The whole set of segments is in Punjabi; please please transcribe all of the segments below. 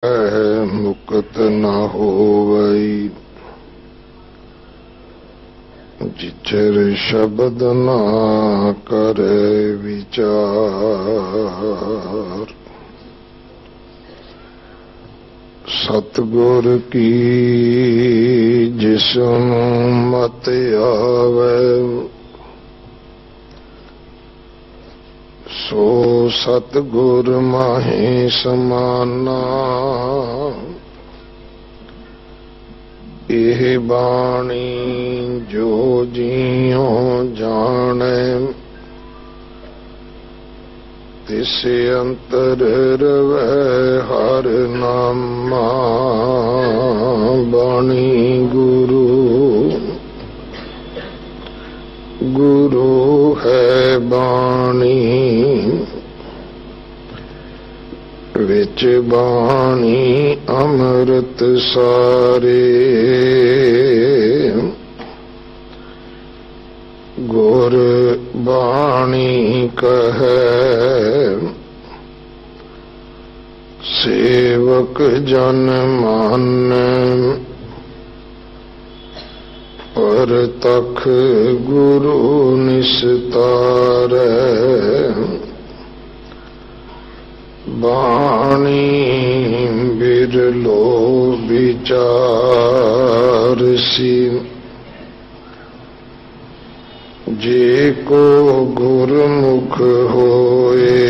मुकत न होवई। जिचर शब्द न करे विचार। सतगुर की जिसनु मत आवे, सो सतगुर माहे समाना। एह बाणी जो जियो जाने, तिस अंतर रवै हर नामा। बाणी गुरु गुरु है बाणी, विच बाणी अमृत सारे। गुर बाणी कहे सेवक जन मानै। पर तख गुरु निस्तारै, बाणी बिरलो विचारसी। जे को गुरमुख होए,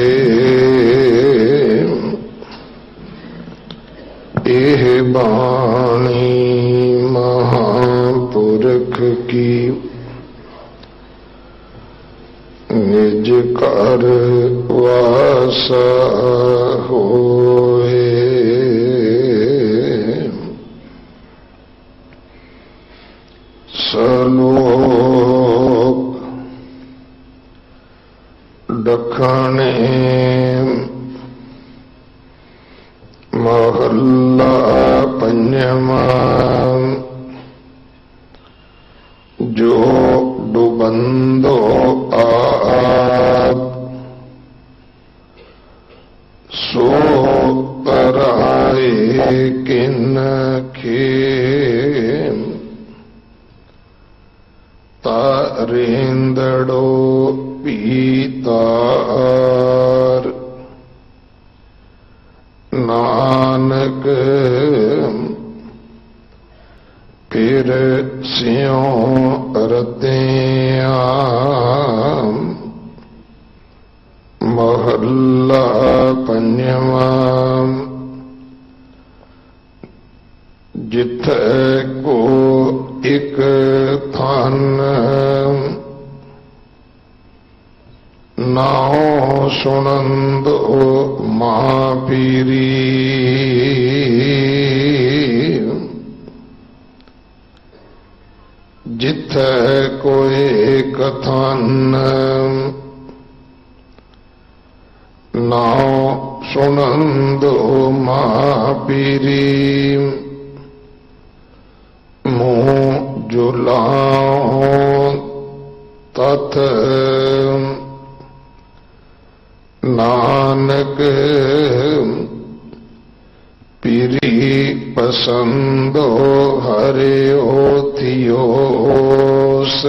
एह बाणी महापुरख की। निज कर वासा होए। सलोक दखने महल्ला पंजवा। जो डुबंदो आप, सो तराए किनखे। तारेंदड़ो पीतार, नानक फिर स्यों रतियां। महल्ला पंजवा। जिथे को एक थान, नाओ सुनंदो मां पीरी। जिथे कोई कथन, नाओ सुनंदो मां पीरी। मुँह जुलाओ तथ नानक। पीरी पसंदो हरियो थियोस।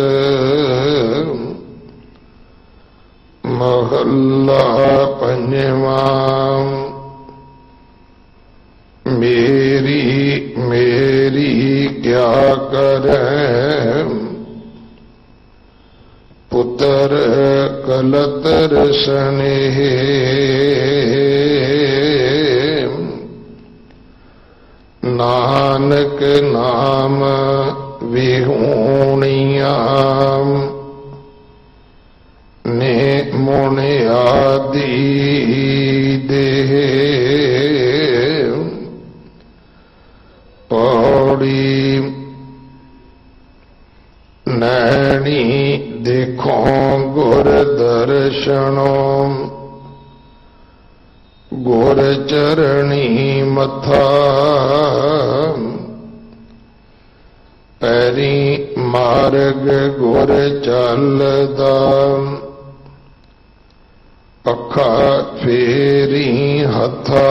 महल्ला पंजवा। मेरी मेरी क्या करे, पुत्र कलतर स्नेह। नानक नाम विहूणिया, ने मुनि आदि देह। पौड़ी नैनी देखो गुर दर्शनों। गुर चरणी मथा, पैरी मार्ग गुर चलदा। अखा फेरी हथा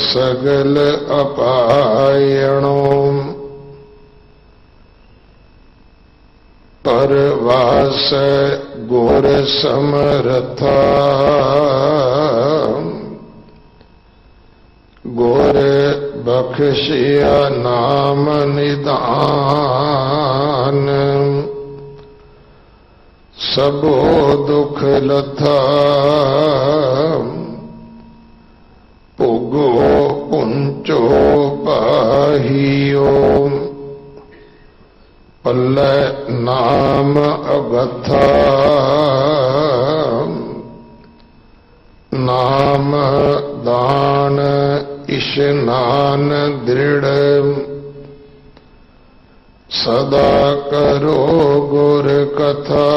सगल अपायणो परवास गुर समरथा गुर बख्शिया नाम निदान सबो दुख लथा पुगो पुंचो पाहियो पल्ले नाम अगथा नाम दान इशनान दृढ़ सदा करो गुर कथा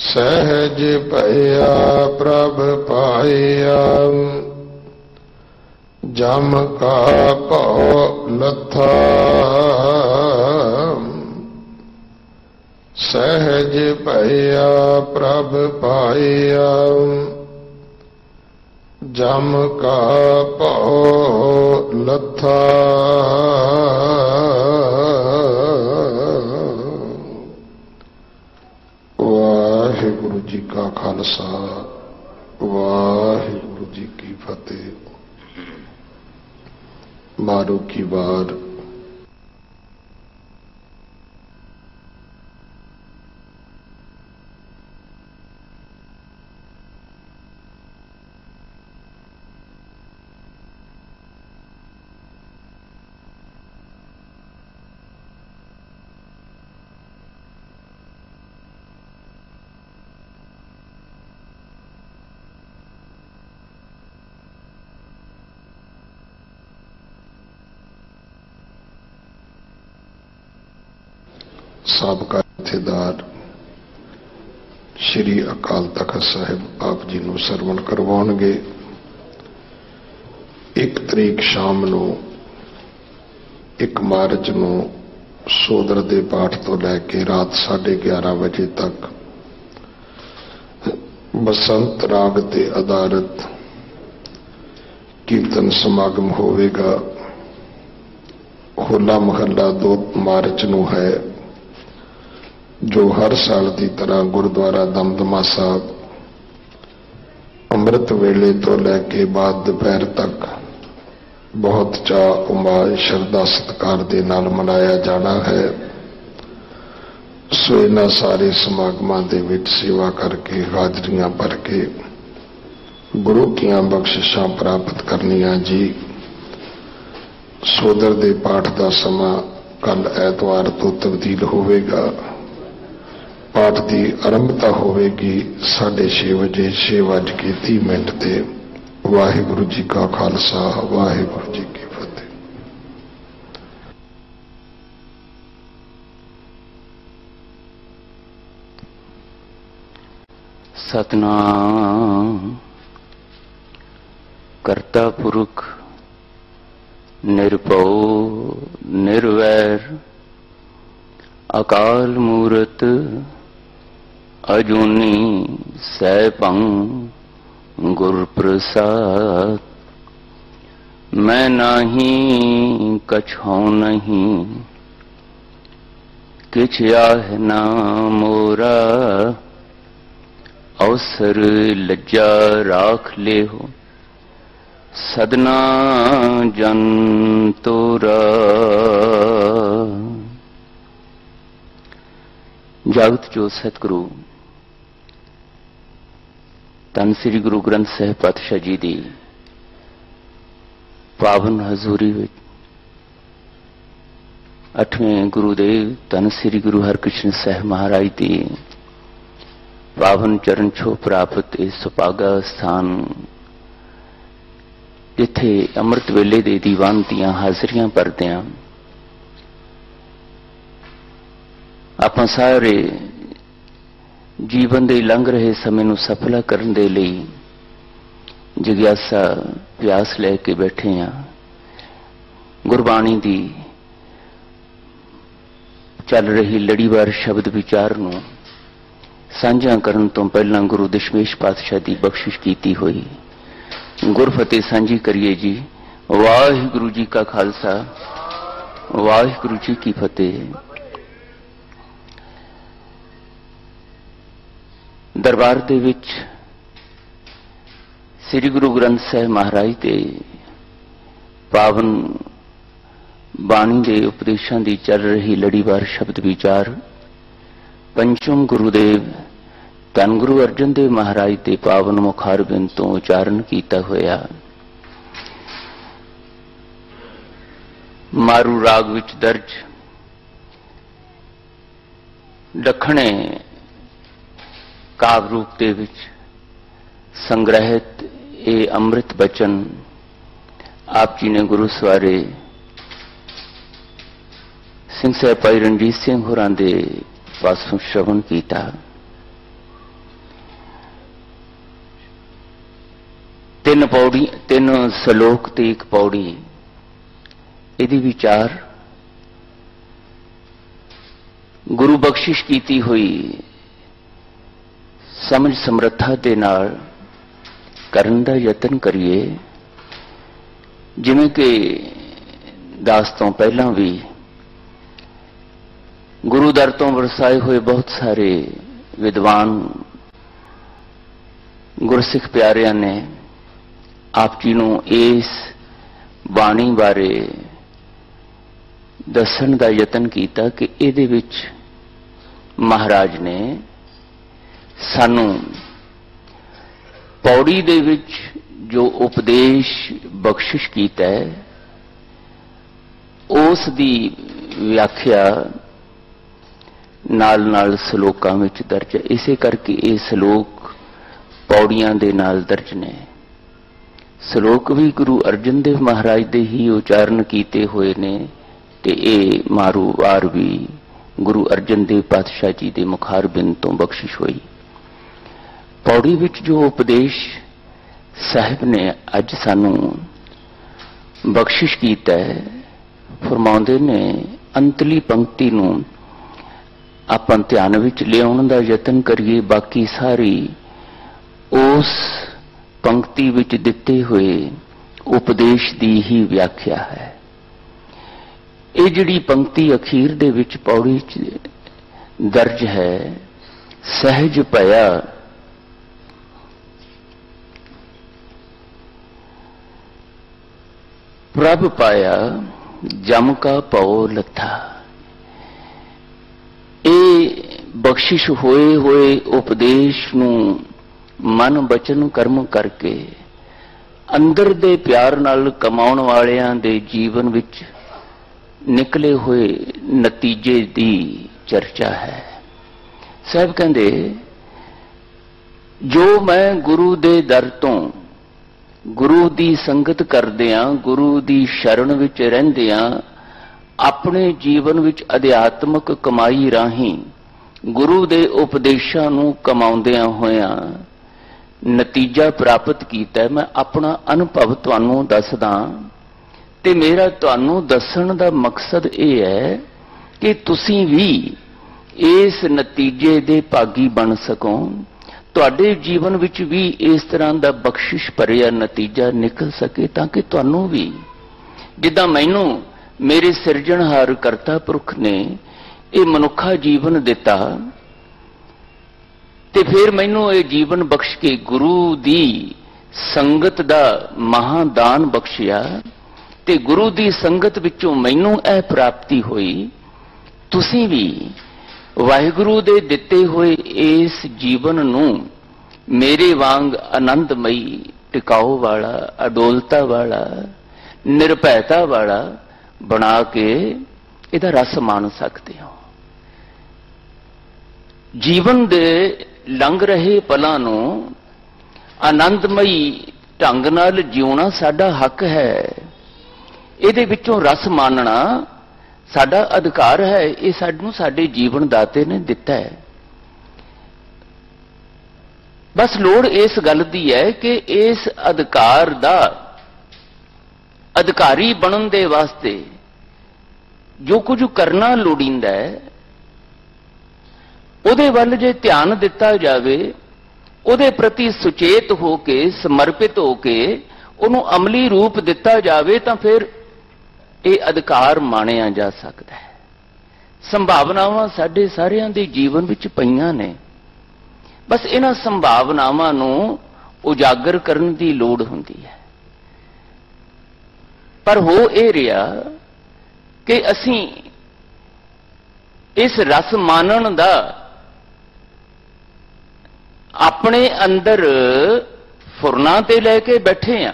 सहज पया प्रभ पाया जम का पौ लथा सहज पया प्रभ पाया जम का पौ लथा। वाहिगुरु जी का खालसा वाहिगुरु जी की फतेह। बारों की बार साबका जथेदार श्री अकाल तख्त साहिब आप जी नूं सरवण करवाउणगे। 1 तरीक शाम नूं 1 मार्च नूं सोदर दे पाठ तो लैके रात 11:30 बजे तक बसंत राग ते आधारित कीर्तन समागम होवेगा। होला महला 2 मार्च नूं है जो हर साल की तरह गुरुद्वारा दमदमा साहब अमृत वेले तो लैके बाद दोपहर तक बहुत चाह उमाद श्रद्धा सत्कार दे नाल मनाया जाना है। सो इन्हां सारे समागमां दे विच सेवा करके हाजरियां भर के गुरु कीआं बख्शिशां प्राप्त करनियां जी। सोदर दे पाठ का समा कल ऐतवार तो तब्दील होवेगा। पाठ की आरंभता होगी 6:30 बजे 6:30 ते। वाहिगुरु जी का खालसा वाहिगुरु जी की फतेह। सतनाम करता पुरख निर्भव निर्वैर अकाल मूरत अजूनी सैभं गुर प्रसाद। मैं नाही कछौ नहीं किछ आह ना मोरा। अवसर लज्जा राख ले हो सदना जन तोरा। जागत जो सतगुरु धन श्री गुरु ग्रंथ साहिब पातशाह जी की पावन हजूरी विच 8वें गुरुदेव धन श्री गुरु हरकृष्ण साहिब महाराज की पावन चरण छो प्राप्त इस सुभागा स्थान जिथे अमृत वेले दे दीवान दियां हाजरियां भरदियां आपां सारे जीवन दे लंघ रहे समय नूं सफला करन दे लई जिग्यासा प्यास लैके बैठे हैं। गुरबाणी दी चल रही लड़ीवार शब्द विचार नूं सांझा करन तो पहला गुरु दशमेश पातशाह की बख्शिश कीती हुई गुरफतेह सांझी करिए जी। वाहिगुरु जी का खालसा, वाहिगुरु जी की फतेह। दरबार दे विच श्री गुरु ग्रंथ साहिब महाराज के पावन बाणी के उपदेशों की चल रही लड़ीवार शब्द विचार पंचम गुरुदेव धन गुरु अर्जन देव महाराज के पावन मुखारबिंद तो उचारण किया होया मारू राग विच दर्ज दखणे काव्य रूप दे विच संग्रहित ये अमृत बचन आप जी ने गुरु सवारे सिंह साहब भाई रणजीत सिंह होरां दे पासों श्रवण किया। तीन पौड़ी, तीन सलोक ते एक पौड़ी, इहदी विचार गुरु बख्शिश कीती हुई समझ समर्था दे नाल करन दा यतन करिए। जिवें कि दास तो पहलां भी गुरु दर तो वरसाए हुए बहुत सारे विद्वान गुरसिख प्यारियां ने आप जी नूं इस बाणी बारे दसन का यतन किया कि इहदे विच महाराज ने सानू पौड़ी दे विच जो उपदेश बख्शिश किया है उस दी व्याख्या नाल नाल सलोकां विच दर्ज है। इसे करके ये सलोक पौड़ियां दे नाल दर्ज ने। सलोक भी गुरु अर्जन देव महाराज दे ही उचारण किए हुए ने ते ये मारू वार भी गुरु अर्जन देव पातशाह जी दे मुखारबिंद तो बख्शिश हुई। पौड़ी विच जो उपदेश साहिब ने अज सानू बख्शिश किया है फरमाउंदे ने अंतली पंक्ति नूं आपां ध्यान विच लियाउण दा यतन करिए। बाकी सारी उस पंक्ति विच दिते हुए उपदेश दी ही व्याख्या है। ये जिहड़ी पंक्ति अखीर दे विच पौड़ी च दर्ज है, सहज भया प्रभ पाया जम का पौ लथा। ये बख्शिश होए हुए उपदेश नूं मन बचन कर्म करके अंदर दे प्यार नाल कमाउण वालियां दे जीवन विच निकले हुए नतीजे दी चर्चा है। साहब कहंदे जो मैं गुरु दे दर तो गुरु दी संगत करदियां गुरु दी शरण विच रहिंदियां अपने जीवन विच अध्यात्मक कमाई राही गुरु दे उपदेशां नूं कमाउंदियां होइयां नतीजा प्राप्त कीता। मैं अपना अनुभव तुहानूं दसदा ते मेरा तुहानूं दसण दा मकसद यह है कि तुसीं भी इस नतीजे दे भागी बन सको। तुहाडे जीवन विच भी इस तरह दा बख्शिश भरिया नतीजा निकल सके ताकि तुहानूं भी जिद्दां मैनूं मेरे सिरजणहार करता पुरख ने ये मनुखा जीवन दिता ते फिर मैनू ये जीवन बख्श के गुरु दी संगत दा महादान बख्शिया ते गुरु दी संगत विचों मैनू यह प्राप्ति हुई। तुसीं भी वाहिगुरु दे दिते हुए इस जीवन नूं मेरे वांग आनंदमई टिकाऊ वाला अडोलता वाला निरभैता वाला बना के इहदा रस मान सकते हो। जीवन दे लंघ रहे पलां नूं आनंदमई ढंग नाल जिउणा साडा हक है। इहदे विचों रस मानना साडा अधिकार है। ये सानूं साडे जीवन दाते ने दिता है। बस लोड़ इस गल दी है कि इस अधिकार दा अधिकारी बनन दे वास्ते जो कुछ करना लोड़ींदा है उहदे वल जे ध्यान दिता जावे ਉਹਦੇ ਪ੍ਰਤੀ ਸੁਚੇਤ ਹੋ ਕੇ ਸਮਰਪਿਤ ਹੋ ਕੇ ਉਹਨੂੰ ਅਮਲੀ ਰੂਪ ਦਿੱਤਾ ਜਾਵੇ ਤਾਂ ਫਿਰ ਇਹ ਅਧਿਕਾਰ ਮਾਣਿਆ ਜਾ ਸਕਦਾ ਹੈ। ਸੰਭਾਵਨਾਵਾਂ ਸਾਡੇ ਸਾਰਿਆਂ ਦੇ ਜੀਵਨ ਵਿੱਚ ਪਈਆਂ ਨੇ, ਬਸ ਇਹਨਾਂ ਸੰਭਾਵਨਾਵਾਂ ਨੂੰ ਉਜਾਗਰ ਕਰਨ ਦੀ ਲੋੜ ਹੁੰਦੀ ਹੈ। ਪਰ ਹੋ ਇਹ ਰਿਹਾ ਕਿ ਅਸੀਂ ਇਸ ਰਸ ਮਾਨਣ ਦਾ ਆਪਣੇ ਅੰਦਰ ਫੁਰਨਾ ਤੇ ਲੈ ਕੇ ਬੈਠੇ ਆ।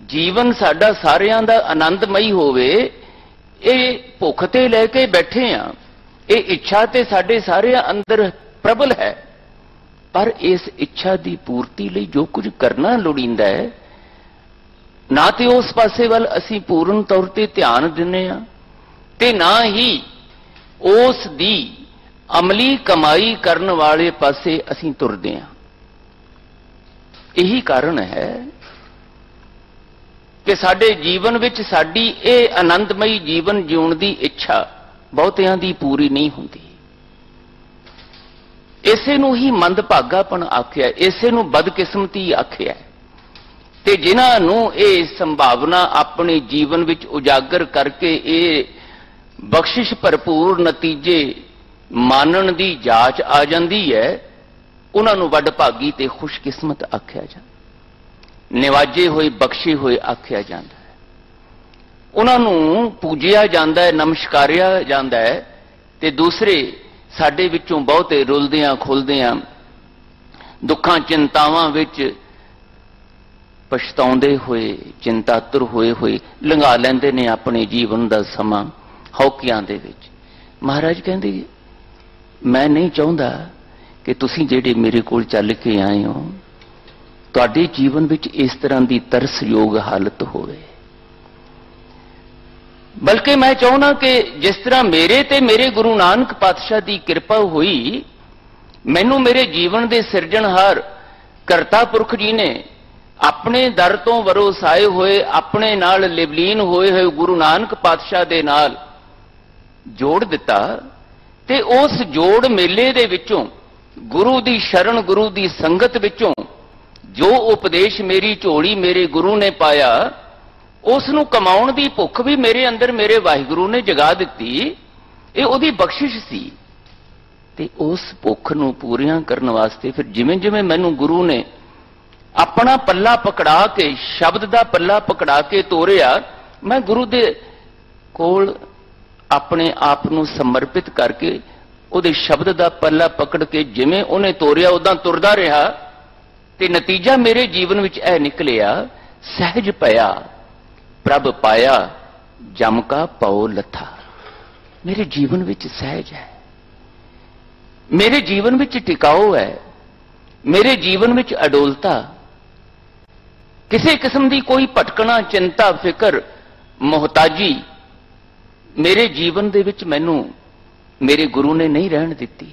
ਜੀਵਨ ਸਾਡਾ ਸਾਰਿਆਂ ਦਾ ਆਨੰਦਮਈ ਹੋਵੇ, ਇਹ ਭੁੱਖ ਤੇ ਲੈ ਕੇ ਬੈਠੇ ਆ। ਇਹ ਇੱਛਾ ਤੇ ਸਾਡੇ ਸਾਰਿਆਂ ਅੰਦਰ ਪ੍ਰਬਲ ਹੈ, ਪਰ ਇਸ ਇੱਛਾ ਦੀ ਪੂਰਤੀ ਲਈ ਜੋ ਕੁਝ ਕਰਨਾ ਲੋੜੀਂਦਾ ਹੈ, ਨਾ ਤੇ ਉਸ ਪਾਸੇ ਵੱਲ ਅਸੀਂ ਪੂਰਨ ਤੌਰ ਤੇ ਧਿਆਨ ਦਿੰਦੇ ਆ ਤੇ ਨਾ ਹੀ ਉਸ ਦੀ ਅਮਲੀ ਕਮਾਈ ਕਰਨ ਵਾਲੇ ਪਾਸੇ ਅਸੀਂ ਤੁਰਦੇ ਹਾਂ। ਇਹੀ ਕਾਰਨ ਹੈ ਕਿ ਸਾਡੇ ਜੀਵਨ ਵਿੱਚ ਸਾਡੀ ਇਹ ਆਨੰਦਮਈ ਜੀਵਨ ਜਿਉਣ ਦੀ ਇੱਛਾ ਬਹੁਤਿਆਂ ਦੀ ਪੂਰੀ ਨਹੀਂ ਹੁੰਦੀ। ਇਸੇ ਨੂੰ ਹੀ ਮੰਦਭਾਗਾਪਣ ਆਖਿਆ, ਇਸੇ ਨੂੰ ਬਦਕਿਸਮਤੀ ਆਖਿਆ। ਤੇ ਜਿਨ੍ਹਾਂ ਨੂੰ ਇਹ ਸੰਭਾਵਨਾ ਆਪਣੇ ਜੀਵਨ ਵਿੱਚ ਉਜਾਗਰ ਕਰਕੇ ਇਹ ਬਖਸ਼ਿਸ਼ ਭਰਪੂਰ ਨਤੀਜੇ ਮਾਨਣ ਦੀ ਜਾਂਚ ਆ ਜਾਂਦੀ ਹੈ, ਉਹਨਾਂ ਨੂੰ ਵੱਡਭਾਗੀ ਤੇ ਖੁਸ਼ਕਿਸਮਤ ਆਖਿਆ ਜਾਂਦਾ, ਨਿਵਾਜੇ ਹੋਏ ਬਖਸ਼ੇ ਹੋਏ ਆਖਿਆ ਜਾਂਦਾ ਹੈ। ਉਹਨਾਂ ਨੂੰ ਪੂਜਿਆ ਜਾਂਦਾ ਹੈ, ਨਮਸਕਾਰਿਆ ਜਾਂਦਾ ਹੈ। ਤੇ ਦੂਸਰੇ ਸਾਡੇ ਵਿੱਚੋਂ ਬਹੁਤੇ ਰੁਲਦਿਆਂ ਖੁੱਲਦਿਆਂ ਦੁੱਖਾਂ ਚਿੰਤਾਵਾਂ ਵਿੱਚ ਪਛਤਾਉਂਦੇ ਹੋਏ, ਚਿੰਤਾਤੁਰ ਹੋਏ ਹੋਏ ਲੰਘਾ ਲੈਂਦੇ ਨੇ ਆਪਣੇ ਜੀਵਨ ਦਾ ਸਮਾਂ ਹੌਕਿਆਂ ਦੇ ਵਿੱਚ। ਮਹਾਰਾਜ ਕਹਿੰਦੇ ਮੈਂ ਨਹੀਂ ਚਾਹੁੰਦਾ ਕਿ ਤੁਸੀਂ ਜਿਹੜੇ ਮੇਰੇ ਕੋਲ ਚੱਲ ਕੇ ਆਏ ਹੋ, ਤੁਹਾਡੇ ਜੀਵਨ ਵਿੱਚ ਇਸ ਤਰ੍ਹਾਂ ਦੀ ਤਰਸਯੋਗ ਹਾਲਤ ਹੋਵੇ, ਬਲਕਿ ਮੈਂ ਚਾਹੁੰਦਾ ਕਿ ਜਿਸ ਤਰ੍ਹਾਂ ਮੇਰੇ ਤੇ ਮੇਰੇ ਗੁਰੂ ਨਾਨਕ ਪਾਤਸ਼ਾਹ ਦੀ ਕਿਰਪਾ ਹੋਈ, ਮੈਨੂੰ ਮੇਰੇ ਜੀਵਨ ਦੇ ਸਿਰਜਣਹਾਰ ਕਰਤਾ ਪੁਰਖ ਜੀ ਨੇ ਆਪਣੇ ਦਰ ਤੋਂ ਵਰੋਸਾਏ ਹੋਏ, ਆਪਣੇ ਨਾਲ ਲਿਵਲੀਨ ਹੋਏ ਹੋਏ ਗੁਰੂ ਨਾਨਕ ਪਾਤਸ਼ਾਹ ਦੇ ਨਾਲ ਜੋੜ ਦਿੱਤਾ। ਤੇ ਉਸ ਜੋੜ ਮੇਲੇ ਦੇ ਵਿੱਚੋਂ, ਗੁਰੂ ਦੀ ਸ਼ਰਨ, ਗੁਰੂ ਦੀ ਸੰਗਤ ਵਿੱਚੋਂ ਜੋ ਉਪਦੇਸ਼ ਮੇਰੀ ਝੋਲੀ ਮੇਰੇ ਗੁਰੂ ਨੇ ਪਾਇਆ, ਉਸ ਨੂੰ ਕਮਾਉਣ ਦੀ ਭੁੱਖ ਵੀ ਮੇਰੇ ਅੰਦਰ ਮੇਰੇ ਵਾਹਿਗੁਰੂ ਨੇ ਜਗਾ ਦਿੱਤੀ। ਇਹ ਉਹਦੀ ਬਖਸ਼ਿਸ਼ ਸੀ। ਤੇ ਉਸ ਭੁੱਖ ਨੂੰ ਪੂਰੀਆਂ ਕਰਨ ਵਾਸਤੇ ਫਿਰ ਜਿਵੇਂ ਜਿਵੇਂ ਮੈਨੂੰ ਗੁਰੂ ਨੇ ਆਪਣਾ ਪੱਲਾ ਪਕੜਾ ਕੇ, ਸ਼ਬਦ ਦਾ ਪੱਲਾ ਪਕੜਾ ਕੇ ਤੋਰਿਆ, ਮੈਂ ਗੁਰੂ ਦੇ ਕੋਲ ਆਪਣੇ ਆਪ ਨੂੰ ਸਮਰਪਿਤ ਕਰਕੇ ਉਹਦੇ ਸ਼ਬਦ ਦਾ ਪੱਲਾ ਪਕੜ ਕੇ ਜਿਵੇਂ ਉਹਨੇ ਤੋਰਿਆ ਉਦਾਂ ਤੁਰਦਾ ਰਿਹਾ। ਤੇ ਨਤੀਜਾ ਮੇਰੇ ਜੀਵਨ ਵਿੱਚ ਇਹ ਨਿਕਲਿਆ, ਸਹਿਜ ਪਿਆ ਪ੍ਰਭ ਪਾਇਆ ਜਮ ਕਾ ਪਉ ਲੱਥਾ। ਮੇਰੇ ਜੀਵਨ ਵਿੱਚ ਸਹਿਜ ਹੈ, ਮੇਰੇ ਜੀਵਨ ਵਿੱਚ ਟਿਕਾਓ ਹੈ, ਮੇਰੇ ਜੀਵਨ ਵਿੱਚ ਅਡੋਲਤਾ, ਕਿਸੇ ਕਿਸਮ ਦੀ ਕੋਈ ਭਟਕਣਾ, ਚਿੰਤਾ, ਫਿਕਰ, ਮੁਹਤਾਜੀ ਮੇਰੇ ਜੀਵਨ ਦੇ ਵਿੱਚ ਮੈਨੂੰ ਮੇਰੇ ਗੁਰੂ ਨੇ ਨਹੀਂ ਰਹਿਣ ਦਿੱਤੀ।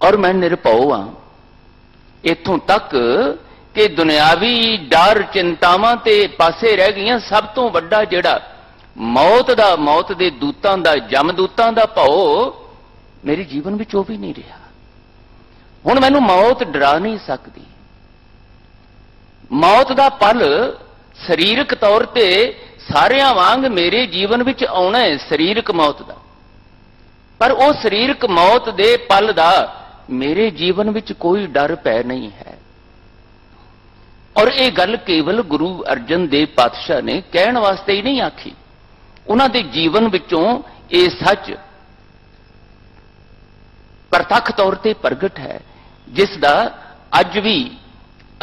ਔਰ ਮੈਂ ਨਿਰਭਉ ਹਾਂ, ਇੱਥੋਂ ਤੱਕ ਕਿ ਦੁਨਿਆਵੀ ਡਰ ਚਿੰਤਾਵਾਂ ਤੇ ਪਾਸੇ ਰਹਿ ਗਈਆਂ। ਸਭ ਤੋਂ ਵੱਡਾ ਜਿਹੜਾ ਮੌਤ ਦਾ, ਮੌਤ ਦੇ ਦੂਤਾਂ ਦਾ, ਜਮਦੂਤਾਂ ਦਾ ਭਉ ਮੇਰੇ ਜੀਵਨ ਵਿੱਚ ਉਹ ਵੀ ਨਹੀਂ ਰਿਹਾ। ਹੁਣ ਮੈਨੂੰ ਮੌਤ ਡਰਾ ਨਹੀਂ ਸਕਦੀ। ਮੌਤ ਦਾ ਪਲ ਸਰੀਰਕ ਤੌਰ ਤੇ ਸਾਰਿਆਂ ਵਾਂਗ ਮੇਰੇ ਜੀਵਨ ਵਿੱਚ ਆਉਣਾ ਹੈ, ਸਰੀਰਕ ਮੌਤ ਦਾ, ਪਰ ਉਹ ਸਰੀਰਕ ਮੌਤ ਦੇ ਪਲ ਦਾ ਮੇਰੇ ਜੀਵਨ ਵਿੱਚ ਕੋਈ ਡਰ ਭੈ ਨਹੀਂ ਹੈ। ਔਰ ਇਹ ਗੱਲ ਕੇਵਲ ਗੁਰੂ ਅਰਜਨ ਦੇਵ ਪਾਤਸ਼ਾਹ ਨੇ ਕਹਿਣ ਵਾਸਤੇ ਹੀ ਨਹੀਂ ਆਖੀ, ਉਹਨਾਂ ਦੇ ਜੀਵਨ ਵਿੱਚੋਂ ਇਹ ਸੱਚ ਪ੍ਰਤੱਖ ਤੌਰ ਤੇ ਪ੍ਰਗਟ ਹੈ, ਜਿਸ ਦਾ ਅੱਜ ਵੀ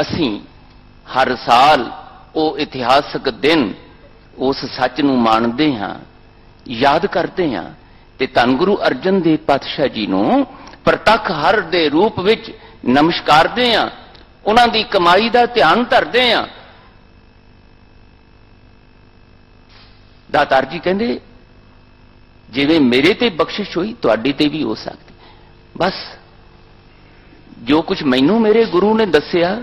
ਅਸੀਂ ਹਰ ਸਾਲ ਉਹ ਇਤਿਹਾਸਕ ਦਿਨ ਉਸ ਸੱਚ ਨੂੰ ਮਾਣਦੇ ਹਾਂ, ਯਾਦ ਕਰਦੇ ਹਾਂ ਤੇ ਧੰਨ ਗੁਰੂ ਅਰਜਨ ਦੇਵ ਪਾਤਸ਼ਾਹ ਜੀ ਨੂੰ ਪ੍ਰਤੱਖ ਹਰ ਦੇ ਰੂਪ ਵਿੱਚ ਨਮਸਕਾਰਦੇ ਹਾਂ, ਉਹਨਾਂ ਦੀ ਕਮਾਈ ਦਾ ਧਿਆਨ ਧਰਦੇ ਹਾਂ। ਦਾਤਾਰ ਜੀ ਕਹਿੰਦੇ ਜਿਵੇਂ ਮੇਰੇ ਤੇ ਬਖਸ਼ਿਸ਼ ਹੋਈ ਤੁਹਾਡੇ ਤੇ ਵੀ ਹੋ ਸਕਦੀ। ਬਸ ਜੋ ਕੁਝ ਮੈਨੂੰ ਮੇਰੇ ਗੁਰੂ ਨੇ ਦੱਸਿਆ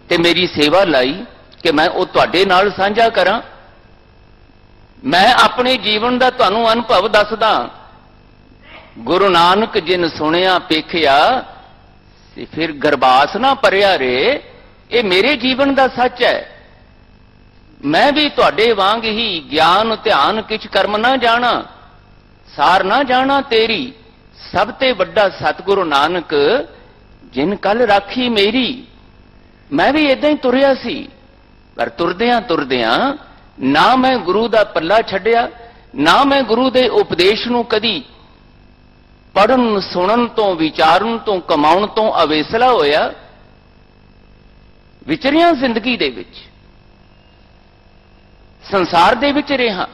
ਤੇ ਮੇਰੀ ਸੇਵਾ ਲਈ ਕਿ ਮੈਂ ਉਹ ਤੁਹਾਡੇ ਨਾਲ ਸਾਂਝਾ ਕਰਾਂ। ਮੈਂ ਆਪਣੇ ਜੀਵਨ ਦਾ ਤੁਹਾਨੂੰ ਅਨੁਭਵ ਦੱਸਦਾ गुरु नानक जिन सुनिया पेखिया ते फिर गरबास ना परिया रे। ये मेरे जीवन का सच है। मैं भी तुहाडे वांग ही ज्ञान ध्यान किछ कर्म ना जाना, सार ना जाना तेरी। सब ते वड्डा सतगुरु नानक जिन कल राखी मेरी। मैं भी इदां ही तुरिया सी, पर तुरदियां तुरदियां ना मैं गुरु दा पल्ला छड्डिया, ना मैं गुरु दे उपदेश नूं कदी पढ़न सुनन तो विचारन तो कमाउण तो अवेसला होया। विचरिया जिंदगी दे विच, संसार दे विच रहा।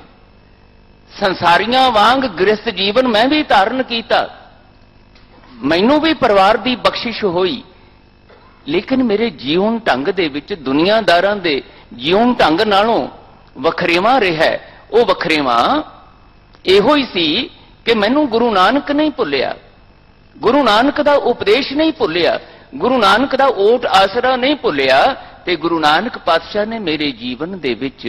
संसारियां वांग गृहस्थ जीवन मैं भी धारण कीता। मैनू भी परिवार की बख्शिश होई, लेकिन मेरे जीवन ढंग दे विच दुनियादारां दे जीवन ढंग नालों वखरेवा रहा। वो वखरेवा इहो ही सी कि मैनू गुरु नानक नहीं भुलिया, गुरु नानक दा उपदेश नहीं भुलिया, गुरु नानक दा ओट आसरा नहीं भुलिया। ते गुरु नानक पातशाह ने मेरे जीवन दे विच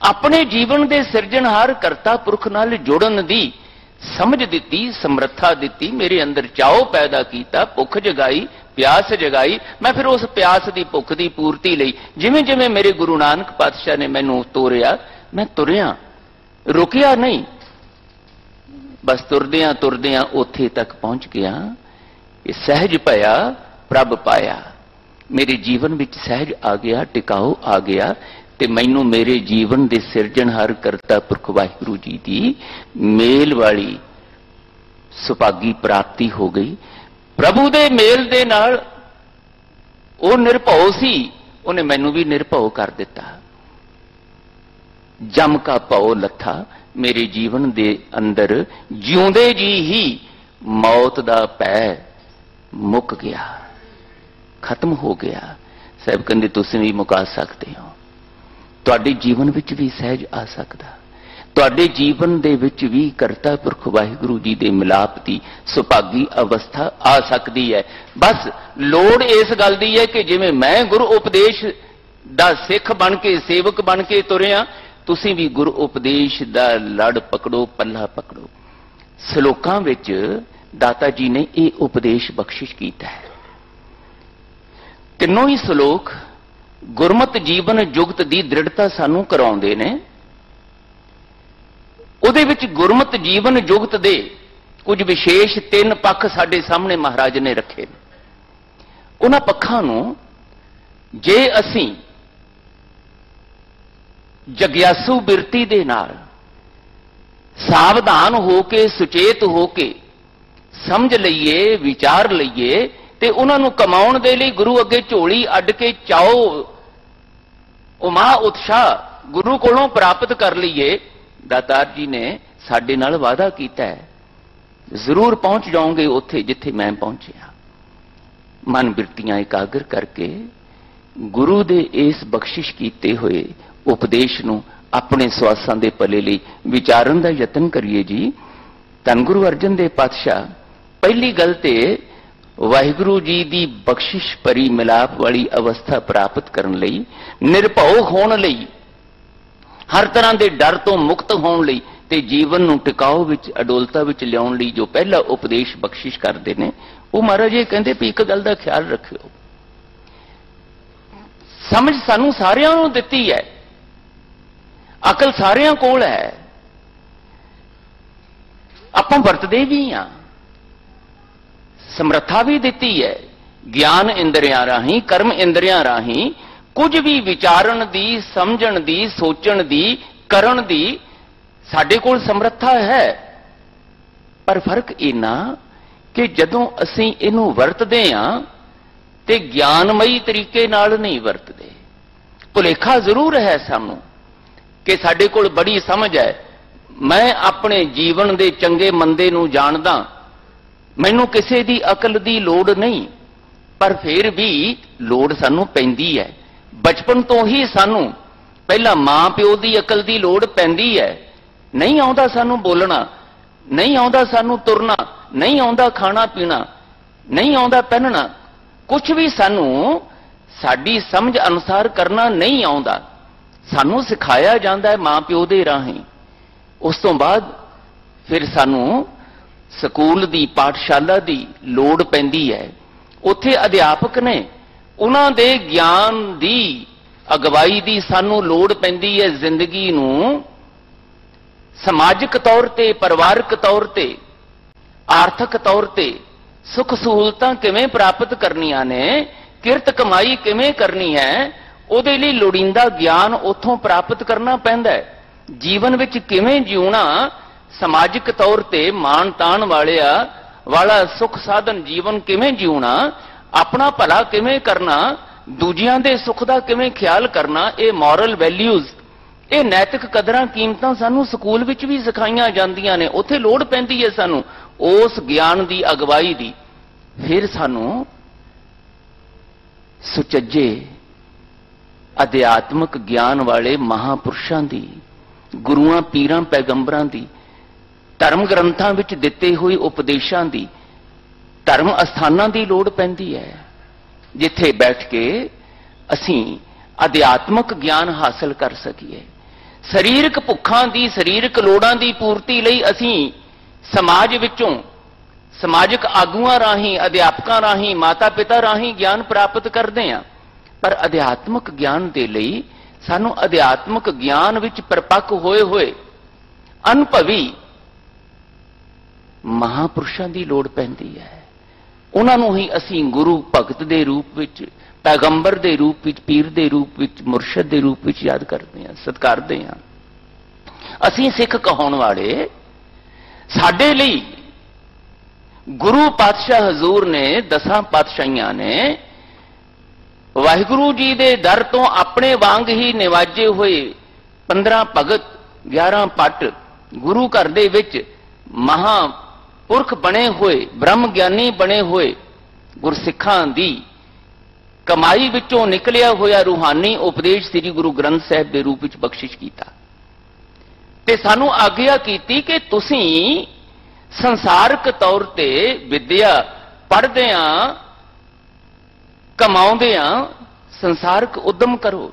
अपने जीवन दे सिरजनहार करता पुरख नाल जुड़न दी समझ दिती, समर्था दिती, मेरे अंदर चाओ पैदा किया, भुख जगाई, प्यास जगाई। मैं फिर उस प्यास की भुख की पूर्ति लई जिवें जिवें मेरे गुरु नानक पातशाह ने मैनू तोरिया, मैं तुरिया, रुकिया नहीं। बस तुरदियां तुरदियां उत्थे तक पहुंच गया। ये सहज भया प्रभ पाया। मेरे जीवन विच सहज आ गया, टिकाऊ आ गया, ते मैनू मेरे जीवन दे सिरजनहार करता पुरख वाहिगुरू जी दी मेल वाली सुभागी प्राप्ति हो गई। प्रभु दे मेल दे नाल वो निरभव सी, उन्हें मैनू भी निरभव कर दिता। जम का भव लथा मेरे जीवन दे अंदर, जिउंदे जी ही मौत दा पै मुक गया, खत्म हो गया। साहब कहंदे तुसीं भी मुका सकते हो। तुहाडे जीवन विच भी सहज आ सकदा, तुहाडे जीवन दे विच भी करता पुरख वाहिगुरू जी दे मिलाप दी सुभागी अवस्था आ सकदी है। बस लोड़ इस गल दी है कि जिवें मैं गुरु उपदेश दा सिख बन के सेवक बन के तुरिया, तुसीं भी गुरु उपदेश दा लड़ पकड़ो, पल्ला पकड़ो। श्लोकां विच दाता जी ने यह उपदेश बख्शिश कीता है। तीनों ही श्लोक गुरमत जीवन जुगत की दृढ़ता सानू कराउंदे ने। उहदे विच गुरमत जीवन जुगत दे कुछ विशेष 3 पक्ष साडे सामने महाराज ने रखे। उन्हां पक्षां नूं जे असीं जग्यासू बिरती दे नाल सावधान होके सुचेत होके समझ लईए, विचार लईए, ते उन्हां नूं कमाउण दे लई गुरु अगे झोली अड्ड के चाओ उमा उत्साह गुरु कोलों प्राप्त कर लईए। दातार जी ने साडे नाल वादा कीता है, जरूर पहुंच जाओगे उत्थे जिथे मैं पहुंचिया। मन बिरतियां एकाग्र करके गुरु दे इस बख्शिश कीते हुए उपदेश नूं अपने स्वासां दे भले लई विचारन दा यतन करिए जी। धन गुरु अर्जन देव पातशाह पहली गल ते वाहिगुरू जी दी बख्शिश भरी मिलाप वाली अवस्था प्राप्त करन लई, निरभव होण लई, हर तरह के डर तो मुक्त होण लई ते जीवन नूं टिकाऊ विच अडोलता विच लियाउण लई जो पहला उपदेश बख्शिश करते हैं, वो महाराज ये कहते भी एक गल का ख्याल रखियो। समझ सानू सारियां नूं दित्ती है, अकल सारियां कोल है, आपां वरतदे भी हां, समर्था भी दिती है। ज्ञान इंद्रियां राही, कर्म इंद्रियां राही कुछ भी विचारन दी, समझण दी, सोचण दी, करन दी साडे कोल समर्था है। पर फर्क इना कि जदों असीं इहनूं वरतदे हां ते ज्ञानमई तरीके नाल नहीं वरतदे। भुलेखा जरूर है सानू कि साडे कोल बड़ी समझ है, मैं अपने जीवन दे चंगे मंदे नूं जाणदा, मैनू किसी दी अकल दी लोड़ नहीं, पर फिर भी लोड़ सानू पैंदी है। बचपन तो ही सानू पहला मां प्यो दी अकल दी लोड़ पैंदी है। नहीं आउंदा सानू बोलना, नहीं आउंदा सानू तुरना, नहीं आउंदा खाना पीना, नहीं आउंदा पहनना, कुछ भी सानू साडी समझ अनुसार करना नहीं आउंदा। सानू सिखाया जाता है मां प्यो दे राही। उस तो बाद फिर सानू ਸਕੂਲ ਦੀ ਪਾਠਸ਼ਾਲਾ ਦੀ ਲੋੜ ਪੈਂਦੀ ਹੈ, ਉੱਥੇ ਅਧਿਆਪਕ ਨੇ, ਉਹਨਾਂ ਦੇ ਗਿਆਨ ਦੀ ਅਗਵਾਈ ਦੀ ਸਾਨੂੰ ਲੋੜ ਪੈਂਦੀ ਹੈ। ਜ਼ਿੰਦਗੀ ਨੂੰ ਸਮਾਜਿਕ ਤੌਰ ਤੇ, ਪਰਿਵਾਰਕ ਤੌਰ ਤੇ, ਆਰਥਿਕ ਤੌਰ ਤੇ ਸੁੱਖ ਸਹੂਲਤਾਂ ਕਿਵੇਂ ਪ੍ਰਾਪਤ ਕਰਨੀਆਂ ਨੇ, ਕਿਰਤ ਕਮਾਈ ਕਿਵੇਂ ਕਰਨੀ ਹੈ, ਉਹਦੇ ਲਈ ਲੋੜੀਂਦਾ ਗਿਆਨ ਉੱਥੋਂ ਪ੍ਰਾਪਤ ਕਰਨਾ ਪੈਂਦਾ ਹੈ। ਜੀਵਨ ਵਿੱਚ ਕਿਵੇਂ ਜਿਉਣਾ, ਸਮਾਜਿਕ ਤੌਰ ਤੇ ਮਾਣ ਤਾਣ ਵਾਲਾ ਸੁੱਖ ਸਾਧਨ ਜੀਵਨ ਕਿਵੇਂ ਜਿਉਣਾ, ਆਪਣਾ ਭਲਾ ਕਿਵੇਂ ਕਰਨਾ, ਦੂਜਿਆਂ ਦੇ ਸੁੱਖ ਦਾ ਕਿਵੇਂ ਖਿਆਲ ਕਰਨਾ, ਇਹ ਮੋਰਲ ਵੈਲਿਊਜ਼, ਇਹ ਨੈਤਿਕ ਕਦਰਾਂ ਕੀਮਤਾਂ ਸਾਨੂੰ ਸਕੂਲ ਵਿੱਚ ਵੀ ਸਿਖਾਈਆਂ ਜਾਂਦੀਆਂ ਨੇ। ਉੱਥੇ ਲੋੜ ਪੈਂਦੀ ਹੈ ਸਾਨੂੰ ਉਸ ਗਿਆਨ ਦੀ ਅਗਵਾਈ ਦੀ। ਫਿਰ ਸਾਨੂੰ ਸੁਚੱਜੇ ਅਧਿਆਤਮਕ ਗਿਆਨ ਵਾਲੇ ਮਹਾਪੁਰਸ਼ਾਂ ਦੀ, ਗੁਰੂਆਂ ਪੀਰਾਂ ਪੈਗੰਬਰਾਂ ਦੀ, ਧਰਮ ਗ੍ਰੰਥਾਂ ਵਿੱਚ ਦਿੱਤੇ ਹੋਏ ਉਪਦੇਸ਼ਾਂ ਦੀ, ਧਰਮ ਅਸਥਾਨਾਂ ਦੀ ਲੋੜ ਪੈਂਦੀ ਹੈ, ਜਿੱਥੇ ਬੈਠ ਕੇ ਅਸੀਂ ਅਧਿਆਤਮਕ ਗਿਆਨ ਹਾਸਲ ਕਰ ਸਕੀਏ। ਸਰੀਰਕ ਭੁੱਖਾਂ ਦੀ, ਸਰੀਰਕ ਲੋੜਾਂ ਦੀ ਪੂਰਤੀ ਲਈ ਅਸੀਂ ਸਮਾਜ ਵਿੱਚੋਂ, ਸਮਾਜਿਕ ਆਗੂਆਂ ਰਾਹੀਂ, ਅਧਿਆਪਕਾਂ ਰਾਹੀਂ, ਮਾਤਾ ਪਿਤਾ ਰਾਹੀਂ ਗਿਆਨ ਪ੍ਰਾਪਤ ਕਰਦੇ ਹਾਂ, ਪਰ ਅਧਿਆਤਮਕ ਗਿਆਨ ਦੇ ਲਈ ਸਾਨੂੰ ਅਧਿਆਤਮਕ ਗਿਆਨ ਵਿੱਚ ਪਰਪੱਕ ਹੋਏ ਹੋਏ ਅਨੁਭਵੀ ਮਹਾਪੁਰਸ਼ਾਂ ਦੀ ਲੋੜ ਪੈਂਦੀ ਹੈ। ਉਹਨਾਂ ਨੂੰ ਹੀ ਅਸੀਂ ਗੁਰੂ ਭਗਤ ਦੇ ਰੂਪ ਵਿੱਚ, ਪੈਗੰਬਰ ਦੇ ਰੂਪ ਵਿੱਚ, ਪੀਰ ਦੇ ਰੂਪ ਵਿੱਚ, ਮੁਰਸ਼ਿਦ ਦੇ ਰੂਪ ਵਿੱਚ ਯਾਦ ਕਰਦੇ ਹਾਂ, ਸਤਿਕਾਰਦੇ ਹਾਂ। ਅਸੀਂ ਸਿੱਖ ਕਹਾਉਣ ਵਾਲੇ, ਸਾਡੇ ਲਈ ਗੁਰੂ ਪਾਤਸ਼ਾਹ ਹਜ਼ੂਰ ਨੇ, 10 ਪਾਤਸ਼ਾਹੀਆਂ ਨੇ ਵਾਹਿਗੁਰੂ ਜੀ ਦੇ ਦਰ ਤੋਂ ਆਪਣੇ ਵਾਂਗ ਹੀ ਨਿਵਾਜੇ ਹੋਏ 15 ਭਗਤ, 11 ਪੱਟ, ਗੁਰੂ ਘਰ ਦੇ ਵਿੱਚ ਮਹਾਂਪੁਰਖ ਬਣੇ ਹੋਏ, ਬ੍ਰਹਮ ਗਿਆਨੀ ਬਣੇ ਹੋਏ ਗੁਰਸਿੱਖਾਂ ਦੀ ਕਮਾਈ ਵਿੱਚੋਂ ਨਿਕਲਿਆ ਹੋਇਆ ਰੂਹਾਨੀ ਉਪਦੇਸ਼ ਸ੍ਰੀ ਗੁਰੂ ਗ੍ਰੰਥ ਸਾਹਿਬ ਦੇ ਰੂਪ ਵਿੱਚ ਬਖਸ਼ਿਸ਼ ਕੀਤਾ ਤੇ ਸਾਨੂੰ ਆਗਿਆ ਕੀਤੀ ਕਿ ਤੁਸੀਂ ਸੰਸਾਰਕ ਤੌਰ ਤੇ ਵਿਦਿਆ ਪੜ੍ਹਦੇ ਆ, ਕਮਾਉਂਦੇ ਆ, ਸੰਸਾਰਕ ਉਦਮ ਕਰੋ,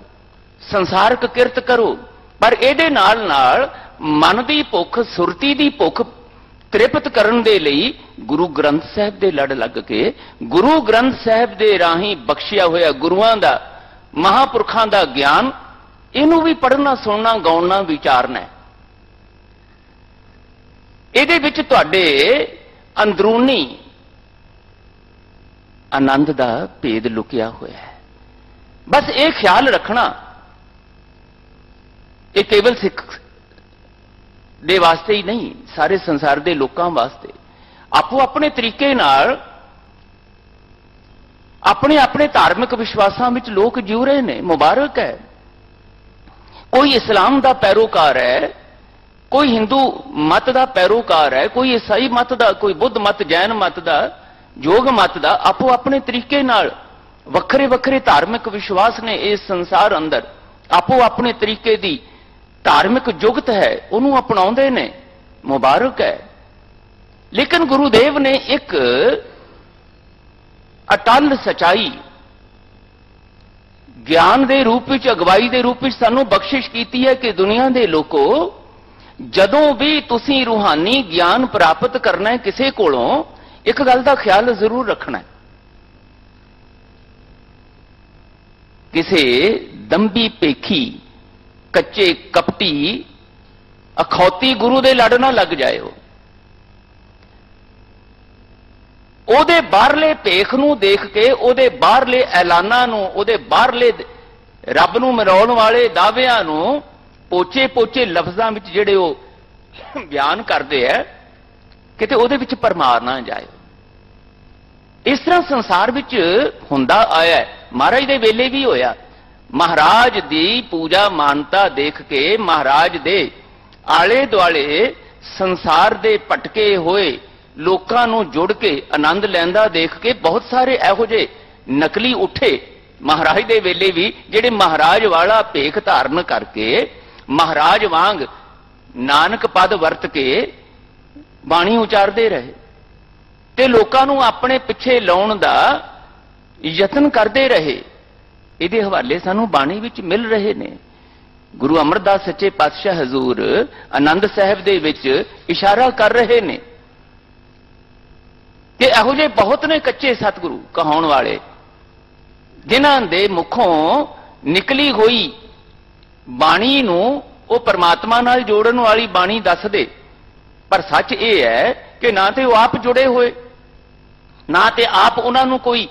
ਸੰਸਾਰਕ ਕਿਰਤ ਕਰੋ, ਪਰ ਇਹਦੇ ਨਾਲ ਨਾਲ ਮਨ ਦੀ ਭੁੱਖ, ਸੁਰਤੀ ਦੀ ਭੁੱਖ ਤ੍ਰਿਪਤ ਕਰਨ ਦੇ ਲਈ ਗੁਰੂ ਗ੍ਰੰਥ ਸਾਹਿਬ ਦੇ ਲੜ ਲੱਗ ਕੇ, ਗੁਰੂ ਗ੍ਰੰਥ ਸਾਹਿਬ ਦੇ ਰਾਹੀਂ ਬਖਸ਼ਿਆ ਹੋਇਆ ਗੁਰੂਆਂ ਦਾ, ਮਹਾਂਪੁਰਖਾਂ ਦਾ ਗਿਆਨ, ਇਹਨੂੰ ਵੀ ਪੜ੍ਹਨਾ, ਸੁਣਨਾ, ਗਾਉਣਾ, ਵਿਚਾਰਨਾ। ਇਹਦੇ ਵਿੱਚ ਤੁਹਾਡੇ ਅੰਦਰੂਨੀ ਆਨੰਦ ਦਾ ਭੇਦ ਲੁਕਿਆ ਹੋਇਆ ਹੈ। ਬਸ ਇਹ ਖਿਆਲ ਰੱਖਣਾ, ਇਹ ਕੇਵਲ ਸਿੱਖ ਦੇ ਵਾਸਤੇ ਹੀ ਨਹੀਂ, ਸਾਰੇ ਸੰਸਾਰ ਦੇ ਲੋਕਾਂ ਵਾਸਤੇ। ਆਪੋ ਆਪਣੇ ਤਰੀਕੇ ਨਾਲ ਆਪਣੇ ਆਪਣੇ ਧਾਰਮਿਕ ਵਿਸ਼ਵਾਸਾਂ ਵਿੱਚ ਲੋਕ ਜਿਉ ਰਹੇ ਨੇ, ਮੁਬਾਰਕ ਹੈ। ਕੋਈ ਇਸਲਾਮ ਦਾ ਪੈਰੋਕਾਰ ਹੈ, ਕੋਈ ਹਿੰਦੂ ਮਤ ਦਾ ਪੈਰੋਕਾਰ ਹੈ, ਕੋਈ ਈਸਾਈ ਮਤ ਦਾ, ਕੋਈ ਬੁੱਧ ਮਤ, ਜੈਨ ਮਤ ਦਾ, ਯੋਗ ਮਤ ਦਾ, ਆਪੋ ਆਪਣੇ ਤਰੀਕੇ ਨਾਲ ਵੱਖਰੇ ਵੱਖਰੇ ਧਾਰਮਿਕ ਵਿਸ਼ਵਾਸ ਨੇ ਇਸ ਸੰਸਾਰ ਅੰਦਰ। ਆਪੋ ਆਪਣੇ ਤਰੀਕੇ ਦੀ ਧਾਰਮਿਕ ਜੁਗਤ ਹੈ, ਉਹਨੂੰ ਅਪਣਾਉਂਦੇ ਨੇ, ਮੁਬਾਰਕ ਹੈ। ਲੇਕਿਨ ਗੁਰੂਦੇਵ ਨੇ ਇੱਕ ਅਟਲ ਸਚਾਈ ਗਿਆਨ ਦੇ ਰੂਪ ਵਿੱਚ, ਅਗਵਾਈ ਦੇ ਰੂਪ ਵਿੱਚ ਸਾਨੂੰ ਬਖਸ਼ਿਸ਼ ਕੀਤੀ ਹੈ ਕਿ ਦੁਨੀਆ ਦੇ ਲੋਕੋ, ਜਦੋਂ ਵੀ ਤੁਸੀਂ ਰੂਹਾਨੀ ਗਿਆਨ ਪ੍ਰਾਪਤ ਕਰਨਾ ਹੈ ਕਿਸੇ ਕੋਲੋਂ, ਇੱਕ ਗੱਲ ਦਾ ਖਿਆਲ ਜ਼ਰੂਰ ਰੱਖਣਾ ਹੈ, ਕਿਸੇ ਦੰਭੀ ਭੇਖੀ, ਕੱਚੇ ਕਪਟੀ, ਅਖੌਤੀ ਗੁਰੂ ਦੇ ਲੜ ਨਾ ਲੱਗ ਜਾਇਓ। ਉਹਦੇ ਬਾਹਰਲੇ ਭੇਖ ਨੂੰ ਦੇਖ ਕੇ, ਉਹਦੇ ਬਾਹਰਲੇ ਐਲਾਨਾਂ ਨੂੰ, ਉਹਦੇ ਬਾਹਰਲੇ ਰੱਬ ਨੂੰ ਮਰਾਉਣ ਵਾਲੇ ਦਾਅਵਿਆਂ ਨੂੰ ਪੋਚੇ ਪੋਚੇ ਲਫ਼ਜ਼ਾਂ ਵਿੱਚ ਜਿਹੜੇ ਉਹ ਬਿਆਨ ਕਰਦੇ ਹੈ, ਕਿਤੇ ਉਹਦੇ ਵਿੱਚ ਪਰਮਾਰ ਨਾ ਜਾਇਓ। ਇਸ ਤਰ੍ਹਾਂ ਸੰਸਾਰ ਵਿੱਚ ਹੁੰਦਾ ਆਇਆ, ਮਹਾਰਾਜ ਦੇ ਵੇਲੇ ਵੀ ਹੋਇਆ। ਮਹਾਰਾਜ ਦੀ ਪੂਜਾ ਮਾਨਤਾ ਦੇਖ ਕੇ, ਮਹਾਰਾਜ ਦੇ ਆਲੇ ਦੁਆਲੇ ਸੰਸਾਰ ਦੇ ਭਟਕੇ ਹੋਏ ਲੋਕਾਂ ਨੂੰ ਜੁੜ ਕੇ ਆਨੰਦ ਲੈਂਦਾ ਦੇਖ ਕੇ ਬਹੁਤ ਸਾਰੇ ਇਹੋ ਜਿਹੇ ਨਕਲੀ ਉੱਠੇ ਮਹਾਰਾਜ ਦੇ ਵੇਲੇ ਵੀ, ਜਿਹੜੇ ਮਹਾਰਾਜ ਵਾਲਾ ਭੇਖ ਧਾਰਨ ਕਰਕੇ, ਮਹਾਰਾਜ ਵਾਂਗ ਨਾਨਕ ਪਦ ਵਰਤ ਕੇ ਬਾਣੀ ਉਚਾਰਦੇ ਰਹੇ ਤੇ ਲੋਕਾਂ ਨੂੰ ਆਪਣੇ ਪਿੱਛੇ ਲਾਉਣ ਦਾ ਯਤਨ ਕਰਦੇ ਰਹੇ। ਇਹਦੇ ਹਵਾਲੇ ਸਾਨੂੰ ਬਾਣੀ ਵਿੱਚ ਮਿਲ ਰਹੇ ਨੇ। ਗੁਰੂ ਅਮਰਦਾਸ ਸੱਚੇ ਪਾਤਸ਼ਾਹ ਹਜ਼ੂਰ ਆਨੰਦ ਸਾਹਿਬ ਦੇ ਵਿੱਚ ਇਸ਼ਾਰਾ ਕਰ ਰਹੇ ਨੇ कि ਇਹੋ ਜਿਹੇ बहुत ने कच्चे सतगुरु कहाउण वाले जिन्हां दे मुखों निकली हुई बाणी नूं ਉਹ परमात्मा नाल जोड़न वाली बाणी दस दे, पर सच ये है कि ना तो आप जुड़े हुए, ना तो आप उन्होंने कोई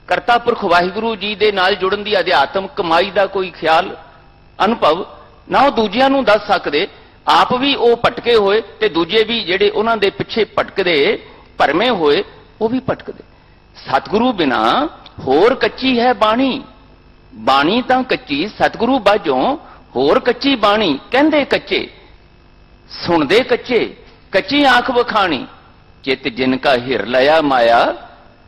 करता पुरख वाहिगुरू जी दे नाल जुड़न दी अध्यात्म कमाई का कोई ख्याल अनुभव, ना वो दूजियां नूं दस सकते। आप भी वो भटके हुए ते दूजे भी जेडे उन्हां दे पिछे भटकदे भरमे हुए वो भी भटकदे। सतगुरु बिना होर कच्ची है बाणी, बाणी तां कच्ची, सतगुरु बाजों होर कच्ची बाणी। कहंदे कच्चे सुनदे कच्चे, कच्ची आंख वखाणी, चित जिनका हिर लया माया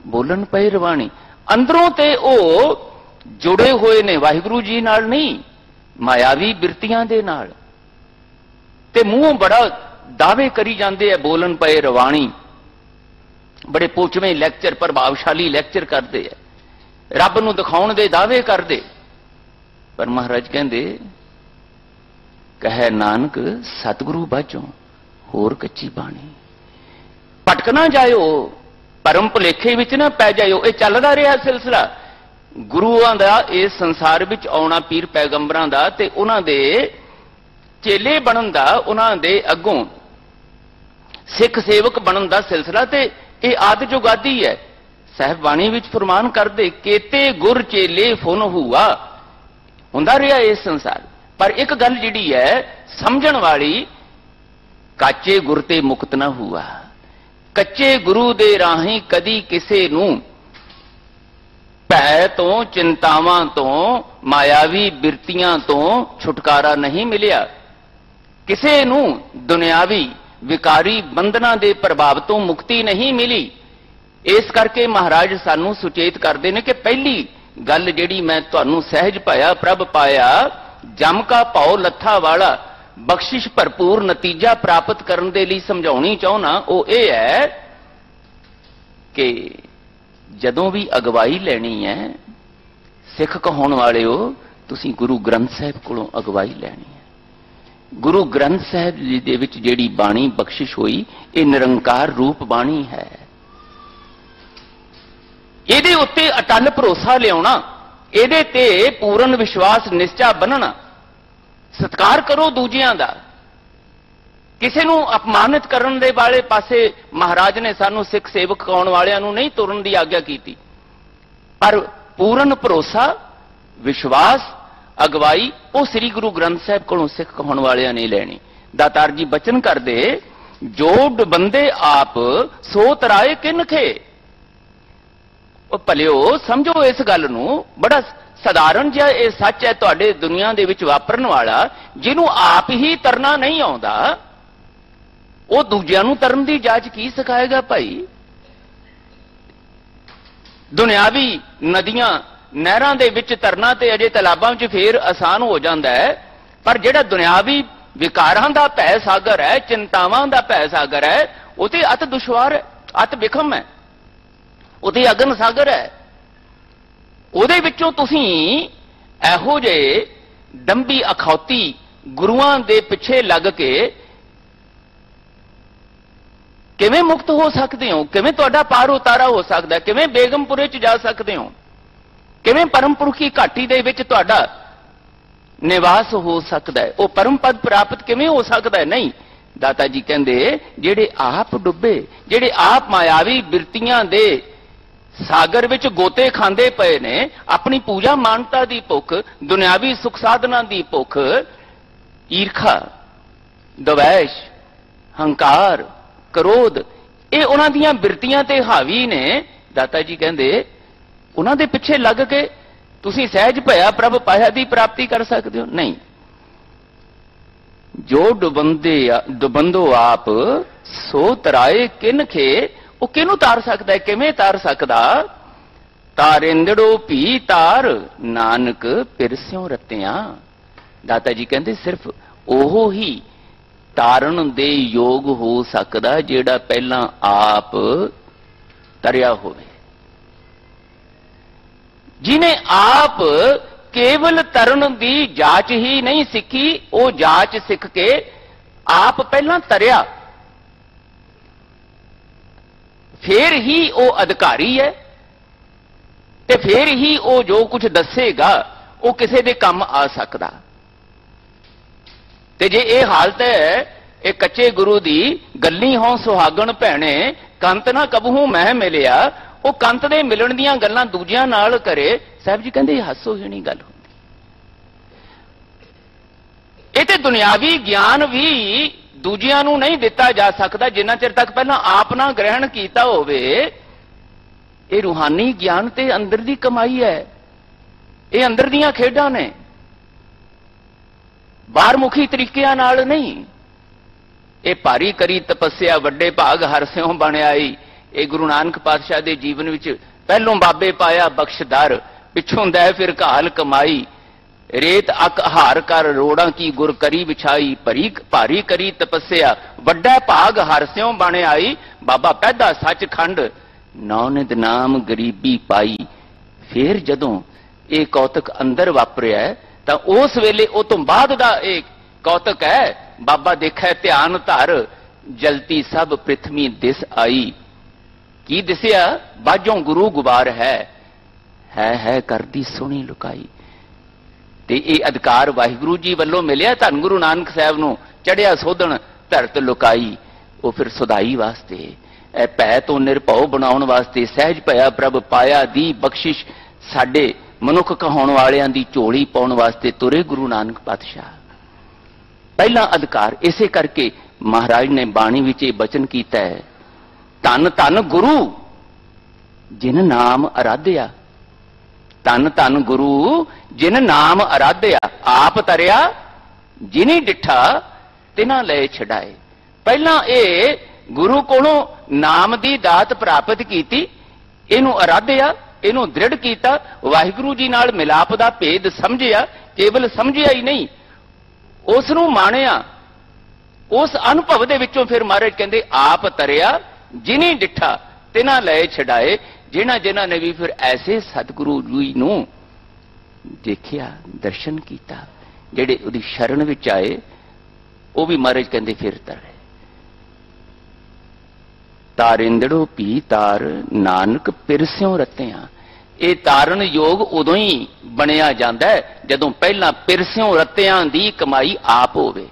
बोलन पई रवाणी। अंदरों ते ओ जुड़े हुए ने वाहिगुरू जी नाल नहीं, मायावी बिरतियां दे नाल, ते मूंहों बड़ा दावे करी जांदे है बोलन पए रवाणी। बड़े पोचवें लैक्चर, प्रभावशाली लैक्चर करते हैं, रब नूं दिखाउण दे दावे करते, पर महाराज कहंदे कहे नानक सतगुरु बाजों होर कच्ची बाणी। भटक ना जाओ, परम भुलेखे विच ना पै जाओ। ये चलदा रहा सिलसिला गुरुआं दा इस संसार विच आउणा, पीर पैगंबरां दा ते उन्हां दे चेले बनन दा, उन्हां दे अग्गों सिख सेवक बनन दा सिलसिला, ते ये आदि जुगादी है। साहिब बाणी विच फरमान करदे केते गुर चेले फुन हुआ, हुंदा रहा इस संसार। पर एक गल जिहड़ी है समझण वाली, काचे गुर ते मुक्त ना हुआ। कच्चे गुरु दे राही कदी किसे नूं भै तो, चिंतावां तो, मायावी बिरतियां तो छुटकारा नहीं मिलिया। किसे नूं दुनियावी विकारी बंधना दे प्रभाव तो मुक्ति नहीं मिली। इस करके महाराज सानू सुचेत करते हैं कि पहली गल जिहड़ी मैं तुहानू सहज पाया प्रभ पाया, जम का भाव लत्था वाला, बख्शिश भरपूर नतीजा प्राप्त करने के लिए समझाउणी चाहना, वो ये है कि जदों भी अगवाई लेनी है सिख कहाउण वाले हो, तुसीं गुरु ग्रंथ साहिब कोलों अगवाई लैनी है। गुरु ग्रंथ साहिब जी दे विच जिहड़ी बाणी बख्शिश होई, ये निरंकार रूप बाणी है। ਇਹਦੇ ਉੱਤੇ ਅਟਲ ਭਰੋਸਾ ਲਿਆਉਣਾ, ਇਹਦੇ ਤੇ ਪੂਰਨ ਵਿਸ਼ਵਾਸ ਨਿਸ਼ਚਾ ਬੰਨਣਾ। ਸਤਿਕਾਰ ਕਰੋ ਦੂਜਿਆਂ ਦਾ, ਕਿਸੇ ਨੂੰ ਅਪਮਾਨਿਤ ਕਰਨ ਦੇ ਵਾਲੇ ਪਾਸੇ ਮਹਾਰਾਜ ਨੇ ਸਾਨੂੰ ਸਿੱਖ ਸੇਵਕ ਕਹਾਉਣ ਵਾਲਿਆਂ ਨੂੰ ਨਹੀਂ ਤੁਰਨ ਦੀ ਆਗਿਆ ਕੀਤੀ। ਪਰ ਪੂਰਨ ਭਰੋਸਾ, ਵਿਸ਼ਵਾਸ, ਅਗਵਾਈ ਉਹ ਸ੍ਰੀ ਗੁਰੂ ਗ੍ਰੰਥ ਸਾਹਿਬ ਕੋਲੋਂ ਸਿੱਖ ਕਹਾਉਣ ਵਾਲਿਆਂ ਨੇ ਲੈਣੀ। ਦਾਤਾਰ ਜੀ ਬਚਨ ਕਰਦੇ ਜੋ ਡੁਬੰਦੇ ਆਪ ਸੋ ਤਰਾਏ ਕਿਨਖੇ। ਭਲਿਓ ਸਮਝੋ ਇਸ ਗੱਲ ਨੂੰ, ਬੜਾ ਸਧਾਰਨ ਜਿਹਾ ਇਹ ਸੱਚ ਹੈ ਤੁਹਾਡੇ ਦੁਨੀਆ ਦੇ ਵਿੱਚ ਵਾਪਰਨ ਵਾਲਾ। ਜਿਹਨੂੰ ਆਪ ਹੀ ਤਰਨਾ ਨਹੀਂ ਆਉਂਦਾ ਉਹ ਦੂਜਿਆਂ ਨੂੰ ਤਰਨ ਦੀ ਜਾਚ ਕੀ ਸਿਖਾਏਗਾ ਭਾਈ। ਦੁਨਿਆਵੀ ਨਦੀਆਂ ਨਹਿਰਾਂ ਦੇ ਵਿੱਚ ਤਰਨਾ ਤੇ ਅਜੇ ਤਲਾਬਾਂ ਵਿੱਚ ਫੇਰ ਆਸਾਨ ਹੋ ਜਾਂਦਾ ਹੈ, ਪਰ ਜਿਹੜਾ ਦੁਨਿਆਵੀ ਵਿਕਾਰਾਂ ਦਾ ਭੈ ਸਾਗਰ ਹੈ, ਚਿੰਤਾਵਾਂ ਦਾ ਭੈ ਸਾਗਰ ਹੈ, ਉਹ ਤੇ ਅਤ ਦੁਸ਼ਵਾਰ ਹੈ, ਅਤ ਵਿਖਮ ਹੈ, ਉਹਦੇ ਅਗਨ ਸਾਗਰ ਹੈ। ਉਹਦੇ ਵਿੱਚੋਂ ਤੁਸੀਂ ਇਹੋ ਜਿਹੇ ਡੰਬੀ ਅਖੌਤੀ ਗੁਰੂਆਂ ਦੇ ਪਿੱਛੇ ਲੱਗ ਕੇ ਕਿਵੇਂ ਮੁਕਤ ਹੋ ਸਕਦੇ ਹੋ? ਕਿਵੇਂ ਤੁਹਾਡਾ ਪਾਰ ਉਤਾਰਾ ਹੋ ਸਕਦਾ? ਕਿਵੇਂ ਬੇਗਮਪੁਰੇ 'ਚ ਜਾ ਸਕਦੇ ਹੋ? ਕਿਵੇਂ ਪਰਮ ਪੁਰਖੀ ਘਾਟੀ ਦੇ ਵਿੱਚ ਤੁਹਾਡਾ ਨਿਵਾਸ ਹੋ ਸਕਦਾ ਹੈ? ਉਹ ਪਰਮ ਪਦ ਪ੍ਰਾਪਤ ਕਿਵੇਂ ਹੋ ਸਕਦਾ ਹੈ? ਨਹੀਂ, ਦਾਤਾ ਜੀ ਕਹਿੰਦੇ ਜਿਹੜੇ ਆਪ ਡੁੱਬੇ, ਜਿਹੜੇ ਆਪ ਮਾਇਆਵੀ ਬਿਰਤੀਆਂ ਦੇ ਸਾਗਰ ਵਿੱਚ ਗੋਤੇ ਖਾਂਦੇ ਪਏ ਨੇ, ਆਪਣੀ ਪੂਜਾ ਮਾਨਤਾ ਦੀ ਭੁੱਖ, ਦੁਨਿਆਵੀ ਸੁਖ ਸਾਧਨਾ ਦੀ ਭੁੱਖ, ਈਰਖਾ, ਦਵੈਸ਼, ਹੰਕਾਰ, ਕ੍ਰੋਧ, ਇਹ ਉਹਨਾਂ ਦੀਆਂ ਬਿਰਤੀਆਂ ਤੇ ਹਾਵੀ ਨੇ। ਦਾਤਾ ਜੀ ਕਹਿੰਦੇ ਉਹਨਾਂ ਦੇ ਪਿੱਛੇ ਲੱਗ ਕੇ ਤੁਸੀਂ ਸਹਿਜ ਭਇਆ ਪ੍ਰਭ ਪਾਇਆ ਦੀ ਪ੍ਰਾਪਤੀ ਕਰ ਸਕਦੇ ਹੋ? ਨਹੀਂ। ਜੋ ਡੁਬੰਦੋ ਆਪ ਸੋ ਤਰਾਏ ਕਿਨਖੇ, ਉਹ ਕਿਹਨੂੰ ਤਾਰ ਸਕਦਾ ਹੈ? ਕਿਵੇਂ ਤਾਰ ਸਕਦਾ? ਤਾਰਿੰਦੜੋ ਭੀ ਤਾਰ ਨਾਨਕ ਪਿਰਸਿਉ ਰਤਿਆਂ। ਦਾਤਾ ਜੀ ਕਹਿੰਦੇ ਸਿਰਫ ਉਹ ਹੀ ਤਾਰਨ ਦੇ ਯੋਗ ਹੋ ਸਕਦਾ ਜਿਹੜਾ ਪਹਿਲਾਂ ਆਪ ਤਰਿਆ ਹੋਵੇ। ਜਿਹਨੇ ਆਪ ਕੇਵਲ ਤਰਨ ਦੀ ਜਾਂਚ ਹੀ ਨਹੀਂ ਸਿੱਖੀ, ਉਹ ਜਾਂਚ ਸਿੱਖ ਕੇ ਆਪ ਪਹਿਲਾਂ ਤਰਿਆ, फिर ही वो अधिकारी है, ते फिर ही वो जो कुछ दसेगा वो किसी दे काम आ सकता। ते जे ये हालत है, ये कच्चे गुरु दी गल्ली हों सुहागण भैणे, कंत ना कबहू मैं मिलिया, वो कंत दे मिलन दीयां गल्लां दूजियां नाल करे, साहब जी कहंदे हासोहीणी गल हुंदी। ये ते दुनियावी ज्ञान भी दूजियां नूं नहीं दिता जा सकता जिन्ना चिर तक पहला आप ना ग्रहण कीता होवे। ये रूहानी ज्ञान ते अंदर दी कमाई है, ये अंदर दीयां खेडां ने, बाहरमुखी तरीकिਆਂ नाल नहीं। ये भारी करी तपस्या वड्डे भाग हर सियों बण आई। ये गुरु नानक पातशाह दे जीवन विच पहलों बाबे पाया बख्शदार, पिछों दै फिर घाल कमाई, रेत अक हार कर रोड़ा की गुर करी बिछाई, भारी करी तपस्या वड्डा भाग हर सियों बण आई। बाबा पैदा सचखंड नौनिध नाम गरीबी पाई। फिर जदों ये कौतक अंदर वापरिया तां उस वेले उस तो बाद दा एक कौतक है, बाबा देखै ध्यान धर जलती सब पृथ्वी दिस आई। की दिसिया? बाजों गुरु गुबार है करदी सोहनी लुकाई। ते ये अधिकार वाहिगुरु जी वालों मिलिया, धन गुरु नानक साहब नूं चढ़िया सोधन धरत लुकाई। वो फिर सुधाई वास्ते, भै तो निरभौ बनाउण वास्ते, सहज भया प्रभ पाया दी बख्शिश, साडे मनुख कहाउण वालियां दी झोली पाउण वास्ते तुरे गुरु नानक पातशाह। पहला अधिकार इसे करके महाराज ने बाणी विच बचन कीता है, धन धन गुरु जिन नाम आराध्या। धन धन गुरु जिन नाम आराध्या, आप तरिया जिनी डिठा तिना ले छड़ाए। पहला ये गुरु कोलों नाम दी दात प्राप्त कीती, इनू आराध्या, इनू दृढ़ कीता, वाहिगुरु जी नाल मिलाप दा भेद समझिया, केवल समझिया ही नहीं उसनू माणिया। उस अनुभव दे विचों फिर महाराज कहंदे आप तरिया जिनी डिठा तिना ले छड़ाए। जिन्हां जिन्हां ने भी फिर ऐसे सतगुरु जी नूं देखिया, दर्शन कीता, जेड़े उहदी शरण विच आए, वो भी महाराज कहंदे फिर तरे। तारिंदड़ो पी तार नानक पिरस्यों रत्तियां। ये तारण योग उदों ही बनिया जाता है जदों पहला पिरस्यों रत्तियां दी कमाई आप होवे।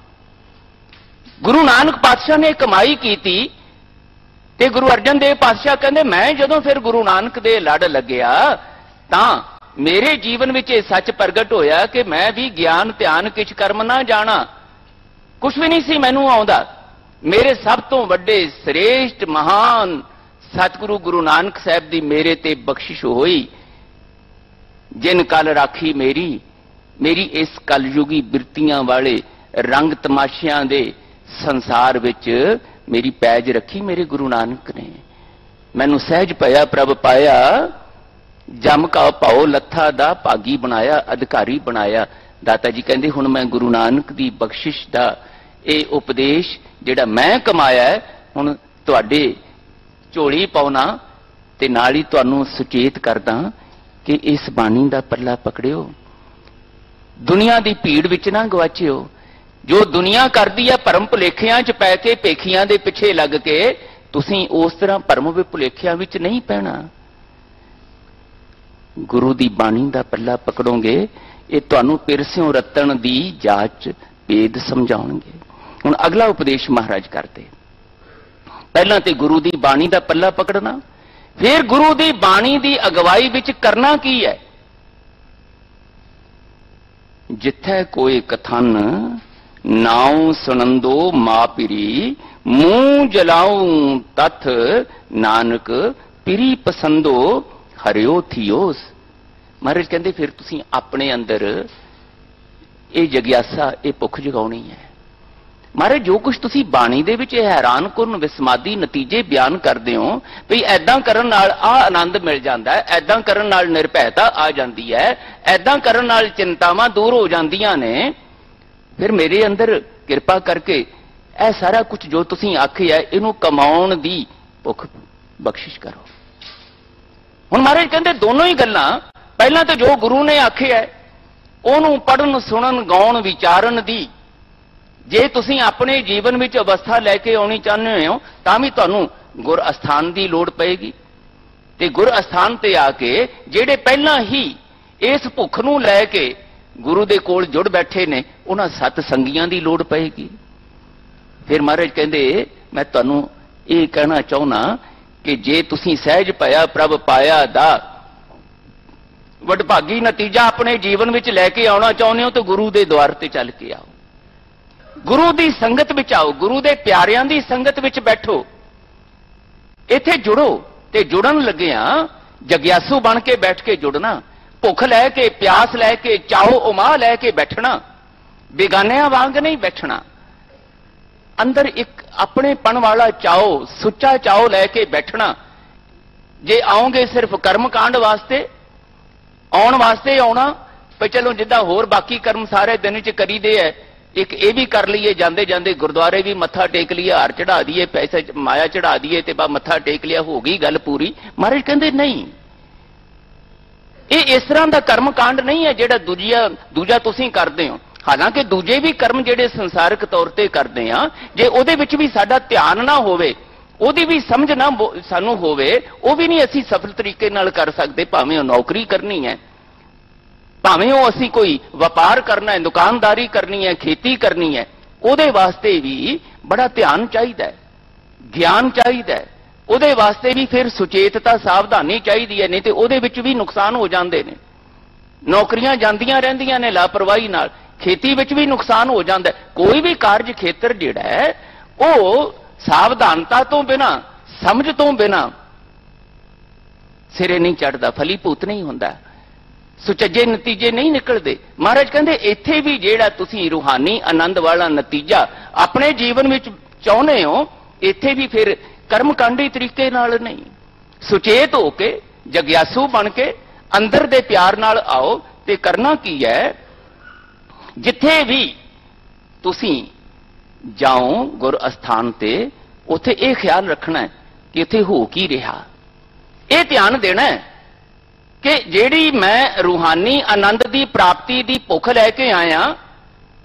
गुरु नानक पातशाह ने कमाई की ते गुरु अर्जन देव पातशाह कहंदे मैं जदों फिर गुरु नानक दे लड़ लग्या तां मेरे जीवन विच ये सच प्रगट होया कि मैं भी ज्ञान ध्यान किछ कर्म ना जाना, कुछ भी नहीं सी मैनू आउंदा। मेरे सब तो वड्डे श्रेष्ठ महान सतगुरु गुरु नानक साहब दी मेरे ते बख्शिश होई। जिन कल राखी मेरी इस कलयुगी बिरतियां वाले रंग तमाशियां दे संसार विच मेरी पैज रखी मेरे गुरु नानक ने। मैनू सहज पया प्रभ पाया, जम का पाओ लत्था दा भागी बनाया, अधिकारी बनाया। दाता जी कहंदे हुण मैं गुरु नानक दी बख्शिश दा ये उपदेश जिहड़ा मैं कमाया है हुण तुहाडे झोली पाउना ते नाल ही तुहानूं सुचेत करदा कि इस बाणी दा पल्ला पकड़ियो, दुनिया दी भीड़ विच ना गवाचियो। जो दुनिया करदी है भरम भुलेखियां च पै के पेखियां दे पिछे लग के, तुसीं उस तरह भरम वे भुलेखियां विच नहीं पैना। गुरु दी बाणी दा पल्ला पकड़ोगे, ये तुहानूं पिरस्यों रत्तण दी जाच भेद समझाउणगे। हुण अगला उपदेश महाराज करते, पहला ते गुरु दी बाणी दा पल्ला पकड़ना, फिर गुरु दी बाणी दी अगवाई विच करना की है। जिथे कोई कथन नाउ सुनंदो मापिरी, मुंह जलाऊं तथ नानक पिरी पसंदो हरियो थियोस। महाराज कहते फिर तुसीं अपने अंदर ये जगियासा ये भुख जगाउणी है। महाराज जो कुछ तुसीं बाणी दे विच हैरान कुन विस्मादी नतीजे बयान करते हो भी ऐदां करन नाल आ आनंद मिल जाता है, ऐदां करन नाल निरभैता आ जाती है, ऐदां करन नाल चिंतावां दूर हो जांदियां ने, फिर मेरे अंदर किरपा करके यह सारा कुछ जो तुसीं आखिया इहनूं कमाउण दी भुख बख्शिश करो। हुण महाराज कहंदे दोनों ही गल्लां, पहलां तो जो गुरु ने आखिया उहनूं पढ़न सुणन गाउण विचारन दी जे तुसीं अपने जीवन विच अवस्था लैके आउणी चाहुंदे हो तां भी तुहानूं ਗੁਰ ਅਸਥਾਨ ਦੀ ਲੋੜ ਪਏਗੀ ਤੇ ਗੁਰ ਅਸਥਾਨ ਤੇ ਆ ਕੇ ਜਿਹੜੇ ਪਹਿਲਾਂ ਹੀ ਇਸ ਭੁੱਖ ਨੂੰ ਲੈ ਕੇ ਗੁਰੂ ਦੇ ਕੋਲ ਜੁੜ ਬੈਠੇ ਨੇ ਉਹਨਾਂ ਸਤ ਸੰਗੀਆਂ ਦੀ ਲੋੜ ਪਏਗੀ। ਫਿਰ ਮਹਾਰਾਜ ਕਹਿੰਦੇ ਮੈਂ ਤੁਹਾਨੂੰ ਇਹ ਕਹਿਣਾ ਚਾਹੁੰਦਾ ਕਿ ਜੇ ਤੁਸੀਂ ਸਹਿਜ ਭਇਆ ਪ੍ਰਭ ਪਾਇਆ ਦਾ ਵਡਭਾਗੀ ਨਤੀਜਾ ਆਪਣੇ ਜੀਵਨ ਵਿੱਚ ਲੈ ਕੇ ਆਉਣਾ ਚਾਹੁੰਦੇ ਹੋ ਤਾਂ ਗੁਰੂ ਦੇ ਦੁਆਰ ਤੇ ਚੱਲ ਕੇ ਆਓ, ਗੁਰੂ ਦੀ ਸੰਗਤ ਵਿੱਚ ਆਓ, ਗੁਰੂ ਦੇ ਪਿਆਰਿਆਂ ਦੀ ਸੰਗਤ ਵਿੱਚ ਬੈਠੋ, ਇੱਥੇ ਜੁੜੋ। ਤੇ ਜੁੜਨ ਲੱਗਿਆ ਜਗਿਆਸੂ ਬਣ ਕੇ ਬੈਠ ਕੇ ਜੁੜਨਾ, ਭੁੱਖ ਲੈ ਕੇ ਪਿਆਸ ਲੈ ਕੇ ਚਾਹੋ ਉਮਾ ਲੈ ਕੇ ਬੈਠਣਾ, ਬੇਗਾਨਿਆਂ ਵਾਂਗ ਨਹੀਂ ਬੈਠਣਾ। ਅੰਦਰ ਇੱਕ ਆਪਣੇਪਣ ਵਾਲਾ ਚਾਓ, ਸੁੱਚਾ ਚਾਓ ਲੈ ਕੇ ਬੈਠਣਾ। ਜੇ ਆਓਗੇ ਸਿਰਫ ਕਰਮਕਾਂਡ ਵਾਸਤੇ ਆਉਣ ਵਾਸਤੇ ਆਉਣਾ ਵੀ ਚਲੋ ਜਿੱਦਾਂ ਹੋਰ ਬਾਕੀ ਕਰਮ ਸਾਰੇ ਦਿਨ 'ਚ ਕਰੀਦੇ ਐ, ਇੱਕ ਇਹ ਵੀ ਕਰ ਲਈਏ, ਜਾਂਦੇ ਜਾਂਦੇ ਗੁਰਦੁਆਰੇ ਵੀ ਮੱਥਾ ਟੇਕ ਲਈਏ, ਹਾਰ ਚੜਾ ਦਈਏ, ਪੈਸੇ ਮਾਇਆ ਚੜਾ ਦਈਏ ਤੇ ਬਾ ਮੱਥਾ ਟੇਕ ਲਿਆ, ਹੋ ਗਈ ਗੱਲ ਪੂਰੀ। ਮਹਾਰਾਜ ਕਹਿੰਦੇ ਨਹੀਂ, ਇਹ ਇਸ ਤਰ੍ਹਾਂ ਦਾ ਕਰਮਕਾਂਡ ਨਹੀਂ ਹੈ ਜਿਹੜਾ ਦੂਜਾ ਤੁਸੀਂ ਕਰਦੇ ਹੋ। ਹਾਲਾਂਕਿ ਦੂਜੇ ਵੀ ਕਰਮ ਜਿਹੜੇ ਸੰਸਾਰਿਕ ਤੌਰ ਤੇ ਕਰਦੇ ਆ, ਜੇ ਉਹਦੇ ਵਿੱਚ ਵੀ ਸਾਡਾ ਧਿਆਨ ਨਾ ਹੋਵੇ, ਉਹਦੀ ਵੀ ਸਮਝ ਨਾ ਸਾਨੂੰ ਹੋਵੇ, ਉਹ ਵੀ ਨਹੀਂ ਅਸੀਂ ਸਫਲ ਤਰੀਕੇ ਨਾਲ ਕਰ ਸਕਦੇ। ਭਾਵੇਂ ਉਹ ਨੌਕਰੀ ਕਰਨੀ ਹੈ, ਭਾਵੇਂ ਉਹ ਅਸੀਂ ਕੋਈ ਵਪਾਰ ਕਰਨਾ ਹੈ, ਦੁਕਾਨਦਾਰੀ ਕਰਨੀ ਹੈ, ਖੇਤੀ ਕਰਨੀ ਹੈ, ਉਹਦੇ ਵਾਸਤੇ ਵੀ ਬੜਾ ਧਿਆਨ ਚਾਹੀਦਾ ਹੈ, ਗਿਆਨ ਚਾਹੀਦਾ ਹੈ, ਉਹਦੇ ਵਾਸਤੇ ਵੀ ਫਿਰ ਸੁਚੇਤਤਾ ਸਾਵਧਾਨੀ ਚਾਹੀਦੀ ਹੈ, ਨਹੀਂ ਤੇ ਉਹਦੇ ਵਿੱਚ ਵੀ ਨੁਕਸਾਨ ਹੋ ਜਾਂਦੇ ਨੇ। ਨੌਕਰੀਆਂ ਜਾਂਦੀਆਂ ਰਹਿੰਦੀਆਂ ਨੇ ਲਾਪਰਵਾਹੀ ਨਾਲ, ਖੇਤੀ ਵਿੱਚ ਵੀ ਨੁਕਸਾਨ ਹੋ ਜਾਂਦਾ। ਕੋਈ ਵੀ ਕਾਰਜ ਖੇਤਰ ਜਿਹੜਾ ਹੈ ਉਹ ਸਾਵਧਾਨਤਾ ਤੋਂ ਬਿਨਾ, ਸਮਝ ਤੋਂ ਬਿਨਾ ਸਿਰੇ ਨਹੀਂ ਚੜਦਾ, ਫਲੀਭੂਤ ਨਹੀਂ ਹੁੰਦਾ, ਸੁਚੱਜੇ ਨਤੀਜੇ ਨਹੀਂ ਨਿਕਲਦੇ। ਮਹਾਰਾਜ ਕਹਿੰਦੇ ਇੱਥੇ ਵੀ ਜਿਹੜਾ ਤੁਸੀਂ ਰੂਹਾਨੀ ਆਨੰਦ ਵਾਲਾ ਨਤੀਜਾ ਆਪਣੇ ਜੀਵਨ ਵਿੱਚ ਚਾਹੁੰਦੇ ਹੋ, ਇੱਥੇ ਵੀ ਫਿਰ ਕਰਮਕਾਂਡੀ ਤਰੀਕੇ ਨਾਲ ਨਹੀਂ, ਸੁਚੇਤ ਹੋ ਕੇ ਜਗਿਆਸੂ ਬਣ ਕੇ ਅੰਦਰ ਦੇ ਪਿਆਰ ਨਾਲ ਆਓ। ਤੇ ਕਰਨਾ ਕੀ ਹੈ, ਜਿੱਥੇ ਵੀ ਤੁਸੀਂ ਜਾਓ ਗੁਰ ਅਸਥਾਨ ਤੇ, ਉੱਥੇ ਇਹ ਖਿਆਲ ਰੱਖਣਾ ਕਿ ਇੱਥੇ ਹੋ ਕੀ ਰਿਹਾ, ਇਹ ਧਿਆਨ ਦੇਣਾ ਕਿ ਜਿਹੜੀ ਮੈਂ ਰੂਹਾਨੀ ਆਨੰਦ ਦੀ ਪ੍ਰਾਪਤੀ ਦੀ ਭੁੱਖ ਲੈ ਕੇ ਆਇਆ,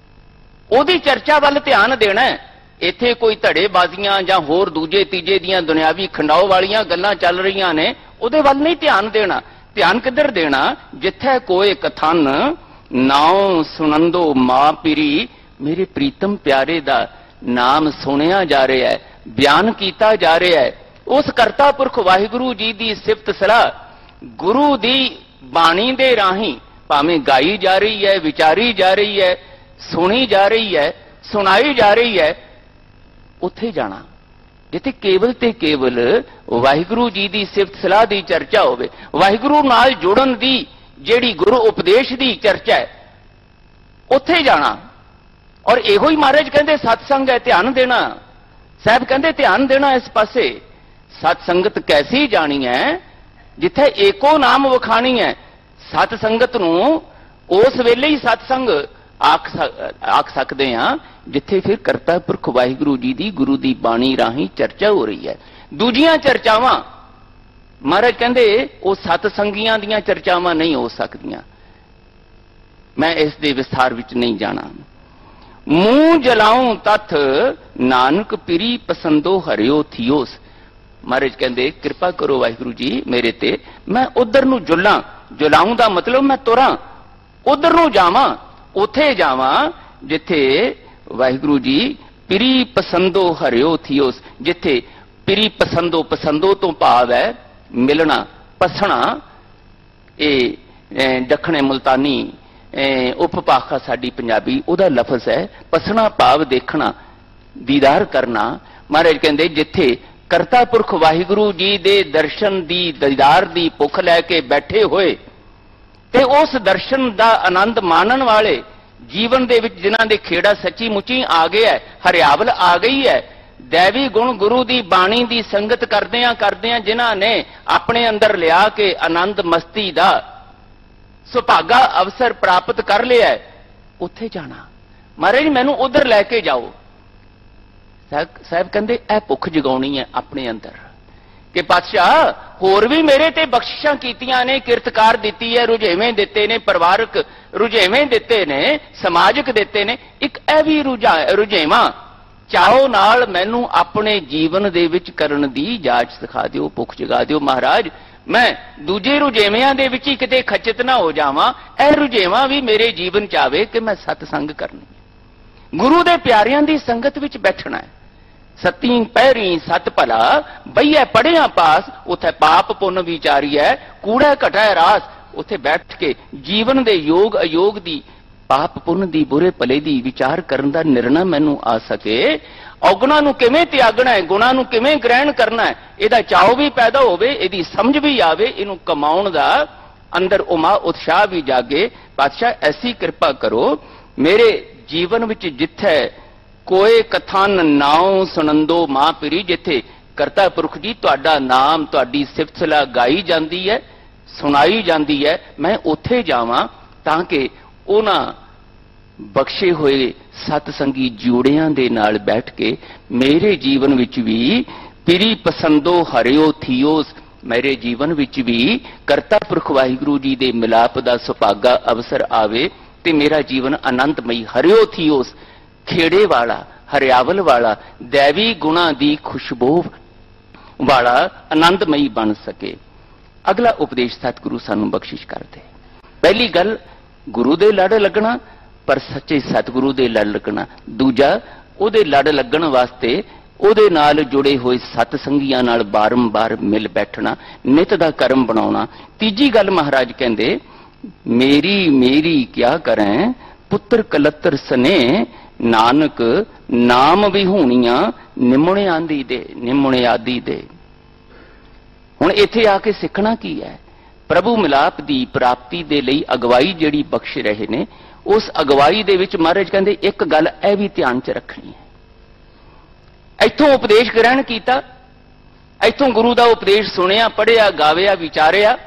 ਉਹਦੀ ਚਰਚਾ ਵੱਲ ਧਿਆਨ ਦੇਣਾ। ਇੱਥੇ ਕੋਈ ਧੜੇਬਾਜ਼ੀਆਂ ਜਾਂ ਹੋਰ ਦੂਜੇ ਤੀਜੇ ਦੀਆਂ ਦੁਨਿਆਵੀ ਖੰਡਾਓ ਵਾਲੀਆਂ ਗੱਲਾਂ ਚੱਲ ਰਹੀਆਂ ਨੇ, ਉਹਦੇ ਵੱਲ ਨਹੀਂ ਧਿਆਨ ਦੇਣਾ। ਧਿਆਨ ਕਿੱਧਰ ਦੇਣਾ, ਜਿੱਥੇ ਕੋਈ ਕਥਨ ਨਾਉ ਸੁਣੰਦੋ ਮਾਂ ਪੀਰੀ, ਮੇਰੇ ਪ੍ਰੀਤਮ ਪਿਆਰੇ ਦਾ ਨਾਮ ਸੁਣਿਆ ਜਾ ਰਿਹਾ ਹੈ, ਬਿਆਨ ਕੀਤਾ ਜਾ ਰਿਹਾ ਹੈ। ਉਸ ਕਰਤਾ ਪੁਰਖ ਵਾਹਿਗੁਰੂ ਜੀ ਦੀ ਸਿਫਤ ਸਲਾਹ ਗੁਰੂ ਦੀ ਬਾਣੀ ਦੇ ਰਾਹੀਂ ਭਾਵੇਂ ਗਾਈ ਜਾ ਰਹੀ ਹੈ, ਵਿਚਾਰੀ ਜਾ ਰਹੀ ਹੈ, ਸੁਣੀ ਜਾ ਰਹੀ ਹੈ, ਸੁਣਾਈ ਜਾ ਰਹੀ ਹੈ, ਉੱਥੇ ਜਾਣਾ ਜਿੱਥੇ ਕੇਵਲ ਤੇ ਕੇਵਲ ਵਾਹਿਗੁਰੂ ਜੀ ਦੀ ਸਿਫਤ ਸਲਾਹ ਦੀ ਚਰਚਾ ਹੋਵੇ, ਵਾਹਿਗੁਰੂ ਨਾਲ ਜੁੜਨ ਦੀ ਜਿਹੜੀ ਗੁਰੂ ਉਪਦੇਸ਼ ਦੀ ਚਰਚਾ ਹੈ, ਉੱਥੇ ਜਾਣਾ। ਔਰ ਇਹੋ ਹੀ ਮਹਾਰਾਜ ਕਹਿੰਦੇ ਸਤਸੰਗ ਹੈ, ਧਿਆਨ ਦੇਣਾ। ਸਾਹਿਬ ਕਹਿੰਦੇ ਧਿਆਨ ਦੇਣਾ ਇਸ ਪਾਸੇ। ਸਤ ਸੰਗਤ ਕੈਸੀ ਜਾਣੀ ਹੈ, ਜਿੱਥੇ ਏਕੋ ਨਾਮ ਵਖਾਣੀ ਹੈ। ਸਤ ਸੰਗਤ ਨੂੰ ਉਸ ਵੇਲੇ ਹੀ ਸਤਸੰਗ ਆਖ ਸਕਦੇ ਹਾਂ ਜਿੱਥੇ ਫਿਰ ਕਰਤਾ ਪੁਰਖ ਵਾਹਿਗੁਰੂ ਜੀ ਦੀ ਗੁਰੂ ਦੀ ਬਾਣੀ ਰਾਹੀਂ ਚਰਚਾ ਹੋ ਰਹੀ ਹੈ। ਦੂਜੀਆਂ ਚਰਚਾਵਾਂ ਮਹਾਰਾਜ ਕਹਿੰਦੇ ਉਹ ਸਤ ਸੰਗੀਆਂ ਦੀਆਂ ਚਰਚਾਵਾਂ ਨਹੀਂ ਹੋ ਸਕਦੀਆਂ। ਮੈਂ ਇਸ ਦੇ ਵਿਸਥਾਰ ਵਿੱਚ ਨਹੀਂ ਜਾਣਾ। ਮੂੰਹ ਜਲਾਉਂ ਤਥ ਨਾਨਕ ਪਿਰੀ ਪਸੰਦੋ ਹਰਿਓ ਥਿਓਸ। ਮਹਾਰਾਜ ਕਹਿੰਦੇ ਕਿਰਪਾ ਕਰੋ ਵਾਹਿਗੁਰੂ ਜੀ ਮੇਰੇ ਤੇ, ਮੈਂ ਉਧਰ ਨੂੰ ਜੁਲਾਂ, ਜੁਲਾਉਂ ਦਾ ਮਤਲਬ ਮੈਂ ਤੁਰਾਂ, ਉਧਰ ਨੂੰ ਜਾਵਾਂ, ਉੱਥੇ ਜਾਵਾਂ ਜਿੱਥੇ ਵਾਹਿਗੁਰੂ ਜੀ ਪਿਰੀ ਪਸੰਦੋ ਹਰਿਓ ਥਿਓਸ, ਜਿੱਥੇ ਪਿਰੀ ਪਸੰਦੋ, ਪਸੰਦੋ ਤੋਂ ਭਾਵ ਹੈ ਮਿਲਣਾ, ਪਸਣਾ। ਇਹ ਦੱਖਣੇ ਮੁਲਤਾਨੀ ਉਪਭਾਸ਼ਾ ਸਾਡੀ ਪੰਜਾਬੀ, ਉਹਦਾ ਲਫ਼ਜ਼ ਹੈ ਪਸਣਾ, ਭਾਵ ਦੇਖਣਾ, ਦੀਦਾਰ ਕਰਨਾ। ਮਹਾਰਾਜ ਕਹਿੰਦੇ ਜਿੱਥੇ ਕਰਤਾ ਪੁਰਖ ਵਾਹਿਗੁਰੂ ਜੀ ਦੇ ਦਰਸ਼ਨ ਦੀ, ਦੀਦਾਰ ਦੀ ਭੁੱਖ ਲੈ ਕੇ ਬੈਠੇ ਹੋਏ ਤੇ ਉਸ ਦਰਸ਼ਨ ਦਾ ਆਨੰਦ ਮਾਣਨ ਵਾਲੇ ਜੀਵਨ ਦੇ ਵਿੱਚ ਜਿਨ੍ਹਾਂ ਦੇ ਖੇੜਾ ਸੱਚੀ ਮੁੱਚੀ ਆ ਗਿਆ ਹੈ, ਹਰਿਆਵਲ ਆ ਗਈ ਹੈ, ਦੇਵੀ ਗੁਣ ਗੁਰੂ ਦੀ ਬਾਣੀ ਦੀ ਸੰਗਤ ਕਰਦਿਆਂ ਕਰਦਿਆਂ ਜਿਨ੍ਹਾਂ ਨੇ ਆਪਣੇ ਅੰਦਰ ਲਿਆ ਕੇ ਆਨੰਦ ਮਸਤੀ ਦਾ ਸੁਭਾਗਾ ਅਵਸਰ ਪ੍ਰਾਪਤ ਕਰ ਲਿਆ, ਉੱਥੇ ਜਾਣਾ। ਮਹਾਰਾਜ ਮੈਨੂੰ ਉਧਰ ਲੈ ਕੇ ਜਾਓ। ਸਾਹਿਬ ਕਹਿੰਦੇ ਇਹ ਭੁੱਖ ਜਗਾਉਣੀ ਹੈ ਆਪਣੇ ਅੰਦਰ ਕਿ ਪਾਤਸ਼ਾਹ ਹੋਰ ਵੀ ਮੇਰੇ ਤੇ ਬਖਸ਼ਿਸ਼ਾਂ ਕੀਤੀਆਂ ਨੇ, ਕਿਰਤਕਾਰ ਦਿੱਤੀ ਹੈ, ਰੁਝੇਵੇਂ ਦਿੱਤੇ ਨੇ, ਪਰਿਵਾਰਕ ਰੁਝੇਵੇਂ ਦਿੱਤੇ ਨੇ, ਸਮਾਜਿਕ ਦਿੱਤੇ ਨੇ, ਇੱਕ ਇਹ ਵੀ ਰੁਝੇਵਾਂ ਚਾਓ ਨਾਲ ਮੈਨੂੰ ਆਪਣੇ ਜੀਵਨ ਦੇ ਵਿੱਚ ਕਰਨ ਦੀ ਜਾਚ ਸਿਖਾ ਦਿਓ, ਭੁੱਖ ਜਗਾ ਦਿਓ। ਮਹਾਰਾਜ ਮੈਂ ਦੂਜੇ ਰੁਝੇਵਿਆਂ ਦੇ ਵਿੱਚ ਹੀ ਕਿਤੇ ਖਚਿਤ ਨਾ ਹੋ ਜਾਵਾਂ, ਇਹ ਰੁਝੇਵਾਂ ਵੀ ਮੇਰੇ ਜੀਵਨ ਚ ਆਵੇ ਕਿ ਮੈਂ ਸਤਸੰਗ ਕਰਨੀ, ਗੁਰੂ ਦੇ ਪਿਆਰਿਆਂ ਦੀ ਸੰਗਤ ਵਿੱਚ ਬੈਠਣਾ ਹੈ। ਸਤੀ ਪਹਿਰੀ ਸਤ ਭਲਾ ਬਈਐ ਪੜਿਆ ਪਾਸ, ਉਥੇ ਪਾਪ ਪੁੰਨ ਵਿਚਾਰੀਐ ਕੂੜਾ ਘਟੈ ਰਾਸ। ਉਥੇ ਬੈਠ ਕੇ ਜੀਵਨ ਦੇ ਯੋਗ ਅਯੋਗ ਦੀ, ਪਾਪ ਪੁੰਨ ਦੀ, ਬੁਰੇ ਭਲੇ ਦੀ ਵਿਚਾਰ ਕਰਨ ਦਾ ਨਿਰਣਾ ਮੈਨੂੰ ਆ ਸਕੇ। ਔਗੁਣਾਂ ਨੂੰ ਕਿਵੇਂ ਤਿਆਗਣਾ ਹੈ, ਗੁਣਾਂ ਨੂੰ ਕਿਵੇਂ ਗ੍ਰਹਿਣ ਕਰਨਾ ਹੈ, ਇਹਦਾ ਚਾਅ ਵੀ ਪੈਦਾ ਹੋਵੇ, ਇਹਦੀ ਸਮਝ ਵੀ ਆਵੇ, ਇਹਨੂੰ ਕਮਾਉਣ ਦਾ ਅੰਦਰ ਉਮਾ ਉਤਸ਼ਾਹ ਵੀ ਜਾਗੇ। ਪਾਤਸ਼ਾਹ ਐਸੀ ਕਿਰਪਾ ਕਰੋ ਮੇਰੇ ਜੀਵਨ ਵਿੱਚ ਜਿੱਥੇ ਕੋਏ ਕਥਨ ਨਾਉ ਸੁਣੰਦੋ ਮਾਂ ਪਿਰੀ, ਜਿੱਥੇ ਕਰਤਾ ਪੁਰਖ ਜੀ ਤੁਹਾਡਾ ਨਾਮ, ਤੁਹਾਡੀ ਸਿਫਤ ਸਲਾਹ ਗਾਈ ਜਾਂਦੀ ਹੈ, ਸੁਣਾਈ ਜਾਂਦੀ ਹੈ, ਮੈਂ ਉੱਥੇ ਜਾਵਾਂ ਤਾਂ ਕਿ ਉਹਨਾਂ ਬਖਸ਼ੇ ਹੋਏ ਸਤਸੰਗੀ ਜੋੜਿਆਂ ਦੇ ਨਾਲ ਬੈਠ ਕੇ ਮੇਰੇ ਜੀਵਨ ਵਿੱਚ ਵੀ ਪਿਰੀ ਪਸੰਦੋ ਹਰਿਓ ਥੀਓਸ, ਮੇਰੇ ਜੀਵਨ ਵਿੱਚ ਵੀ ਕਰਤਾ ਪੁਰਖ ਵਾਹਿਗੁਰੂ ਜੀ ਦੇ ਮਿਲਾਪ ਦਾ ਸੁਭਾਗਾ ਅਵਸਰ ਆਵੇ ਤੇ ਮੇਰਾ ਜੀਵਨ ਆਨੰਦਮਈ ਹਰਿਓ ਥੀਓਸ, ਖੇੜੇ ਵਾਲਾ, ਹਰਿਆਵਲ ਵਾਲਾ, ਦੇਵੀ ਗੁਣਾ ਦੀ ਖੁਸ਼ਬੂ ਵਾਲਾ ਆਨੰਦਮਈ ਬਣ ਸਕੇ। ਅਗਲਾ ਉਪਦੇਸ਼ ਸਤਿਗੁਰੂ ਸਾਨੂੰ ਬਖਸ਼ਿਸ਼ ਕਰਦੇ। ਪਹਿਲੀ ਗੱਲ ਗੁਰੂ ਦੇ ਲੜ ਲੱਗਣਾ, ਪਰ ਸੱਚੇ ਸਤਿਗੁਰੂ ਦੇ ਲੜ ਲੱਗਣਾ। ਦੂਜਾ ਉਹਦੇ ਲੜ ਲੱਗਣ ਵਾਸਤੇ ਉਹਦੇ ਨਾਲ ਜੁੜੇ ਹੋਏ ਸਤਸੰਗੀਆਂ ਨਾਲ ਬਾਰੰਬਾਰ ਮਿਲ ਬੈਠਣਾ, ਨਿਤ ਦਾ ਕਰਮ ਬਣਾਉਣਾ। ਤੀਜੀ ਗੱਲ ਮਹਾਰਾਜ ਕਹਿੰਦੇ ਮੇਰੀ ਮੇਰੀ ਕਿਆ ਕਰੈਂ ਪੁੱਤਰ ਕਲੱਤਰ ਸਨੇ, ਨਾਨਕ ਨਾਮ ਵਿਹੂਣੀਆਂ ਨਿਮੁਣੇ ਆਂਦੀ ਦੇ, ਨਿਮੁਣੇ ਆਦੀ ਦੇ। ਹੁਣ ਇੱਥੇ ਆ ਕੇ ਸਿੱਖਣਾ ਕੀ ਹੈ? ਪ੍ਰਭੂ ਮਿਲਾਪ ਦੀ ਪ੍ਰਾਪਤੀ ਦੇ ਲਈ ਅਗਵਾਈ ਜਿਹੜੀ ਬਖਸ਼ ਰਹੇ ਨੇ, ਉਸ ਅਗਵਾਈ ਦੇ ਵਿੱਚ ਮਹਾਰਾਜ ਕਹਿੰਦੇ ਇੱਕ ਗੱਲ ਇਹ ਵੀ ਧਿਆਨ 'ਚ ਰੱਖਣੀ ਹੈ। ਇੱਥੋਂ ਉਪਦੇਸ਼ ਗ੍ਰਹਿਣ ਕੀਤਾ, ਇੱਥੋਂ ਗੁਰੂ ਦਾ ਉਪਦੇਸ਼ ਸੁਣਿਆ, ਪੜ੍ਹਿਆ, ਗਾਵਿਆ, ਵਿਚਾਰਿਆ,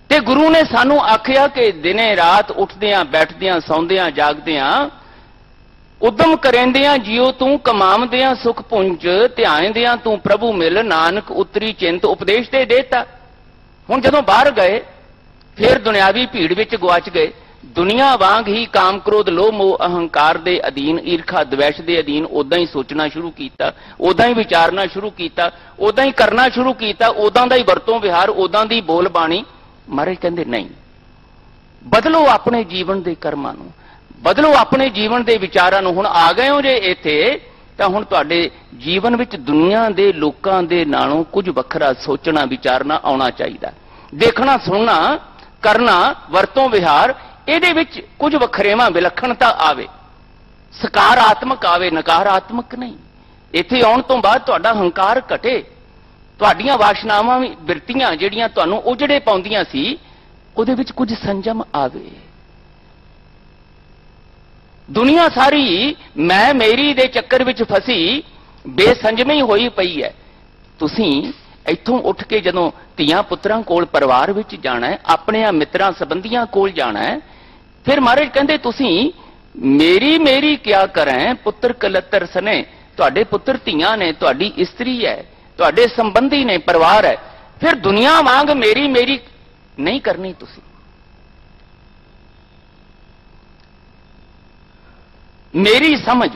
ਤੇ ਗੁਰੂ ਨੇ ਸਾਨੂੰ ਆਖਿਆ ਕਿ ਦਿਨੇ ਰਾਤ ਉੱਠਦਿਆਂ ਬੈਠਦਿਆਂ ਸੌਂਦਿਆਂ ਜਾਗਦਿਆਂ ਉਦਮ ਕਰੇਂਦਿਆਂ ਜਿਉ ਤੂੰ ਕਮਾਵਦਿਆਂ ਸੁਖ ਪੁੰਜ, ਧਿਆਨਦਿਆਂ ਤੂੰ ਪ੍ਰਭੂ ਮਿਲ, ਨਾਨਕ ਉਤਰੀ ਚਿੰਤ। ਉਪਦੇਸ਼ ਤੇ ਦੇਤਾ। ਹੁਣ ਜਦੋਂ ਬਾਹਰ ਗਏ ਫਿਰ ਦੁਨਿਆਵੀ ਭੀੜ ਵਿੱਚ ਗੁਆਚ ਗਏ। ਦੁਨੀਆ ਵਾਂਗ ਹੀ ਕਾਮ ਕ੍ਰੋਧ ਲੋਭ ਮੋਹ ਅਹੰਕਾਰ ਦੇ ਅਧੀਨ, ਈਰਖਾ ਦਵੈਸ਼ ਦੇ ਅਧੀਨ ਉਦਾਂ ਹੀ ਸੋਚਣਾ ਸ਼ੁਰੂ ਕੀਤਾ, ਉਦਾਂ ਹੀ ਵਿਚਾਰਨਾ ਸ਼ੁਰੂ ਕੀਤਾ, ਉਦਾਂ ਹੀ ਕਰਨਾ ਸ਼ੁਰੂ ਕੀਤਾ, ਉਦਾਂ ਦਾ ਹੀ ਵਰਤੋਂ ਵਿਹਾਰ, ਉਦਾਂ ਦੀ ਬੋਲ ਬਾਣੀ। ਮਹਾਰਾਜ ਕਹਿੰਦੇ ਨਹੀਂ, ਬਦਲੋ ਆਪਣੇ ਜੀਵਨ ਦੇ ਕਰਮਾਂ ਨੂੰ, ਬਦਲੋ ਆਪਣੇ ਜੀਵਨ ਦੇ ਵਿਚਾਰਾਂ ਨੂੰ। ਹੁਣ ਆ ਗਏ ਹੋ ਜੇ ਇੱਥੇ ਤਾਂ ਹੁਣ ਤੁਹਾਡੇ ਜੀਵਨ ਵਿੱਚ ਦੁਨੀਆ ਦੇ ਲੋਕਾਂ ਦੇ ਨਾਲੋਂ ਕੁਝ ਵੱਖਰਾ ਸੋਚਣਾ ਵਿਚਾਰਨਾ ਆਉਣਾ ਚਾਹੀਦਾ। ਦੇਖਣਾ ਸੁਣਨਾ ਕਰਨਾ ਵਰਤੋਂ ਵਿਹਾਰ, ਇਹਦੇ ਵਿੱਚ ਕੁਝ ਵੱਖਰੇਵਾਂ ਵਿਲੱਖਣਤਾ ਆਵੇ, ਸਕਾਰਾਤਮਕ ਆਵੇ, ਨਕਾਰਾਤਮਕ ਨਹੀਂ। ਇੱਥੇ ਆਉਣ ਤੋਂ ਬਾਅਦ ਤੁਹਾਡਾ ਹੰਕਾਰ ਘਟੇ, ਤੁਹਾਡੀਆਂ ਵਾਸ਼ਨਾਵਾਂ ਬਿਰਤੀਆਂ ਜਿਹੜੀਆਂ ਤੁਹਾਨੂੰ ਉਜੜੇ ਪਾਉਂਦੀਆਂ ਸੀ ਉਹਦੇ ਵਿੱਚ ਕੁਝ ਸੰਜਮ ਆਵੇ। ਦੁਨੀਆ ਸਾਰੀ ਮੈਂ ਮੇਰੀ ਦੇ ਚੱਕਰ ਵਿੱਚ ਫਸੀ ਬੇਸੰਜਮੀ ਹੋਈ ਪਈ ਹੈ। ਤੁਸੀਂ ਇੱਥੋਂ ਉੱਠ ਕੇ ਜਦੋਂ ਧੀਆਂ ਪੁੱਤਰਾਂ ਕੋਲ ਪਰਿਵਾਰ ਵਿੱਚ ਜਾਣਾ ਹੈ, ਆਪਣੇ ਮਿੱਤਰਾਂ ਸੰਬੰਧੀਆਂ ਕੋਲ ਜਾਣਾ ਹੈ, ਫਿਰ ਮਹਾਰਾਜ ਕਹਿੰਦੇ ਤੁਸੀਂ ਮੇਰੀ ਮੇਰੀ ਕਿਆ ਕਰੈਂ ਪੁੱਤਰ ਕਲੱਤਰ ਸਨੇ। ਤੁਹਾਡੇ ਪੁੱਤਰ ਧੀਆਂ ਨੇ, ਤੁਹਾਡੀ ਇਸਤਰੀ ਹੈ, ਤੁਹਾਡੇ ਸੰਬੰਧੀ ਨੇ, ਪਰਿਵਾਰ ਹੈ। ਫਿਰ ਦੁਨੀਆ ਵਾਂਗ ਮੇਰੀ ਮੇਰੀ ਨਹੀਂ ਕਰਨੀ। ਤੁਸੀਂ ਮੇਰੀ ਸਮਝ,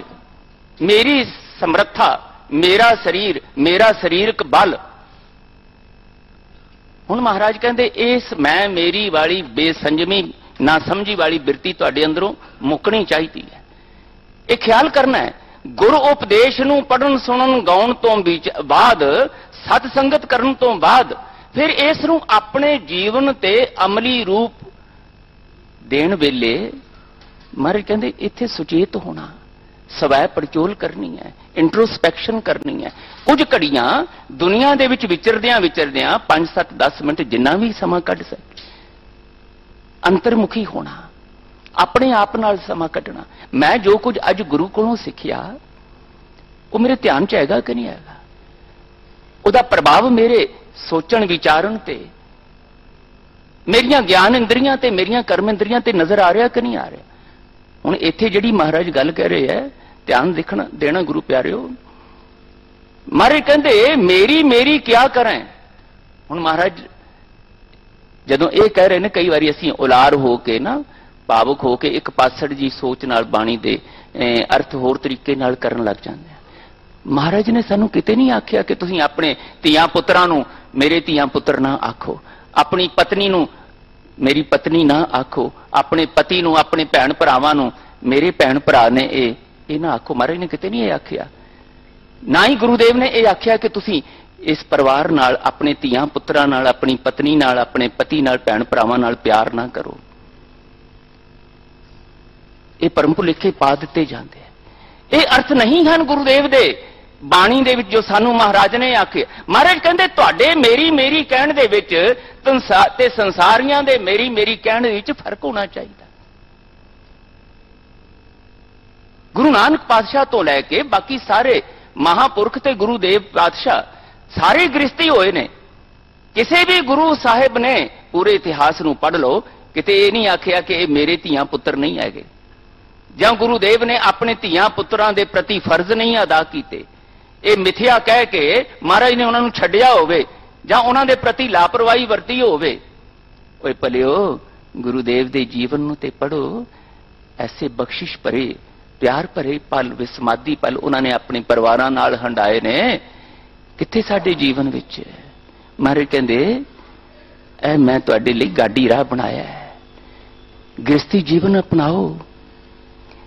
ਮੇਰੀ ਸਮਰੱਥਾ, ਮੇਰਾ ਸਰੀਰ, ਮੇਰਾ ਸਰੀਰਕ ਬਲ। ਹੁਣ ਮਹਾਰਾਜ ਕਹਿੰਦੇ ਇਸ ਮੈਂ ਮੇਰੀ ਵਾਲੀ ਬੇਸੰਜਮੀ ਨਾ ਸਮਝੀ ਵਾਲੀ ਬਿਰਤੀ ਤੁਹਾਡੇ ਅੰਦਰੋਂ ਮੁੱਕਣੀ ਚਾਹੀਦੀ ਹੈ। ਇਹ ਖਿਆਲ ਕਰਨਾ ਹੈ। ਗੁਰੂ ਉਪਦੇਸ਼ ਨੂੰ ਪੜਨ ਸੁਣਨ ਗਾਉਣ ਤੋਂ ਬਾਅਦ, ਸਤ ਸੰਗਤ ਕਰਨ ਤੋਂ ਬਾਅਦ ਫਿਰ ਇਸ ਨੂੰ ਆਪਣੇ ਜੀਵਨ ਤੇ ਅਮਲੀ ਰੂਪ ਦੇਣ ਵੇਲੇ ਮਹਾਰਾਜ ਕਹਿੰਦੇ ਇੱਥੇ ਸੁਚੇਤ ਹੋਣਾ, ਸਵੈ ਪੜਚੋਲ ਕਰਨੀ ਹੈ, ਇੰਟਰੋਸਪੈਕਸ਼ਨ ਕਰਨੀ ਹੈ। ਕੁਝ ਘੜੀਆਂ ਦੁਨੀਆ ਦੇ ਵਿੱਚ ਵਿਚਰਦਿਆਂ ਵਿਚਰਦਿਆਂ 5 7 10 ਮਿੰਟ ਜਿੰਨਾ ਵੀ ਸਮਾਂ ਕੱਢ ਸਕੇ ਅੰਤਰਮੁਖੀ ਹੋਣਾ, ਆਪਣੇ ਆਪ ਨਾਲ ਸਮਾਂ ਕੱਢਣਾ। ਮੈਂ ਜੋ ਕੁਝ ਅੱਜ ਗੁਰੂ ਕੋਲੋਂ ਸਿੱਖਿਆ ਉਹ ਮੇਰੇ ਧਿਆਨ 'ਚ ਹੈਗਾ ਕਿ ਨਹੀਂ ਹੈਗਾ? ਉਹਦਾ ਪ੍ਰਭਾਵ ਮੇਰੇ ਸੋਚਣ ਵਿਚਾਰਨ ਤੇ, ਮੇਰੀਆਂ ਗਿਆਨ ਇੰਦਰੀਆਂ ਤੇ, ਮੇਰੀਆਂ ਕਰਮ ਇੰਦਰੀਆਂ ਤੇ ਨਜ਼ਰ ਆ ਰਿਹਾ ਕਿ ਨਹੀਂ ਆ ਰਿਹਾ? ਹੁਣ ਇੱਥੇ ਜਿਹੜੀ ਮਹਾਰਾਜ ਗੱਲ ਕਹਿ ਰਹੇ ਹੈ, ਧਿਆਨ ਦੇਖਣਾ ਦੇਣਾ ਗੁਰੂ ਪਿਆਰਿਓ। ਮਹਾਰਾਜ ਕਹਿੰਦੇ ਮੇਰੀ ਮੇਰੀ ਕਿਆ ਕਰਾਂ। ਹੁਣ ਮਹਾਰਾਜ ਜਦੋਂ ਇਹ ਕਹਿ ਰਹੇ ਨੇ, ਕਈ ਵਾਰੀ ਅਸੀਂ ਉਲਾਰ ਹੋ ਕੇ ਨਾ, ਭਾਵੁਕ ਹੋ ਕੇ ਇੱਕ ਪਾਸੜ ਜੀ ਸੋਚ ਨਾਲ ਬਾਣੀ ਦੇ अर्थ होर तरीके नाल करन लग जांदे आ। महाराज ने सानू किते नहीं आख्या कि तुसीं अपने धीआं पुत्रां नूं मेरे धीआं पुत्र ना आखो, अपनी पत्नी नूं मेरी पत्नी ना आखो, अपने पति नूं अपने भैण भरावां नूं मेरे भैण भरा ने ये ना आखो। महाराज ने किते नहीं ये आख्या। ना ही गुरुदेव ने यह आख्या कि तुसीं इस परिवार नाल अपने धीआं पुत्रां नाल अपनी पत्नी नाल अपने पति नाल भैण भरावां नाल प्यार ना करो। ये परम भुलेखे पा दिते जाते हैं। ये अर्थ नहीं हैं गुरुदेव दे बाणी दे विच जो सानू महाराज ने आखे। महाराज कहंदे तुहाडे मेरी मेरी कहण दे विच ते संसारियां दे मेरी मेरी कहण दे विच फर्क होना चाहिए। गुरु नानक पातशाह तो लैके बाकी सारे महापुरख ते गुरुदेव पातशाह सारे गृहस्थी होए ने। किसी भी गुरु साहिब ने पूरे इतिहास नूं पढ़ लो, किते ये नहीं आखिया कि ये मेरे धीआं पुत्र नहीं हैगे, जां गुरुदेव ने अपने धीआं पुत्रां दे प्रति फर्ज नहीं अदा कीते, ये मिथ्या कह के महाराज ने उन्होंने छड्डिया होवे जां उन्हां दे प्रति लापरवाही वरती होवे। ओए भलिओ गुरुदेव दे जीवन नूं ते पढ़ो। ऐसे बख्शिश भरे प्यार भरे पल विसमादी पल उन्होंने अपने परिवारां नाल हंडाए ने, कित्थे साडे जीवन विच। महाराज कहंदे ऐ मैं तुहाडे लई गाडी राह बनाया है, गृहस्थी जीवन अपनाओ।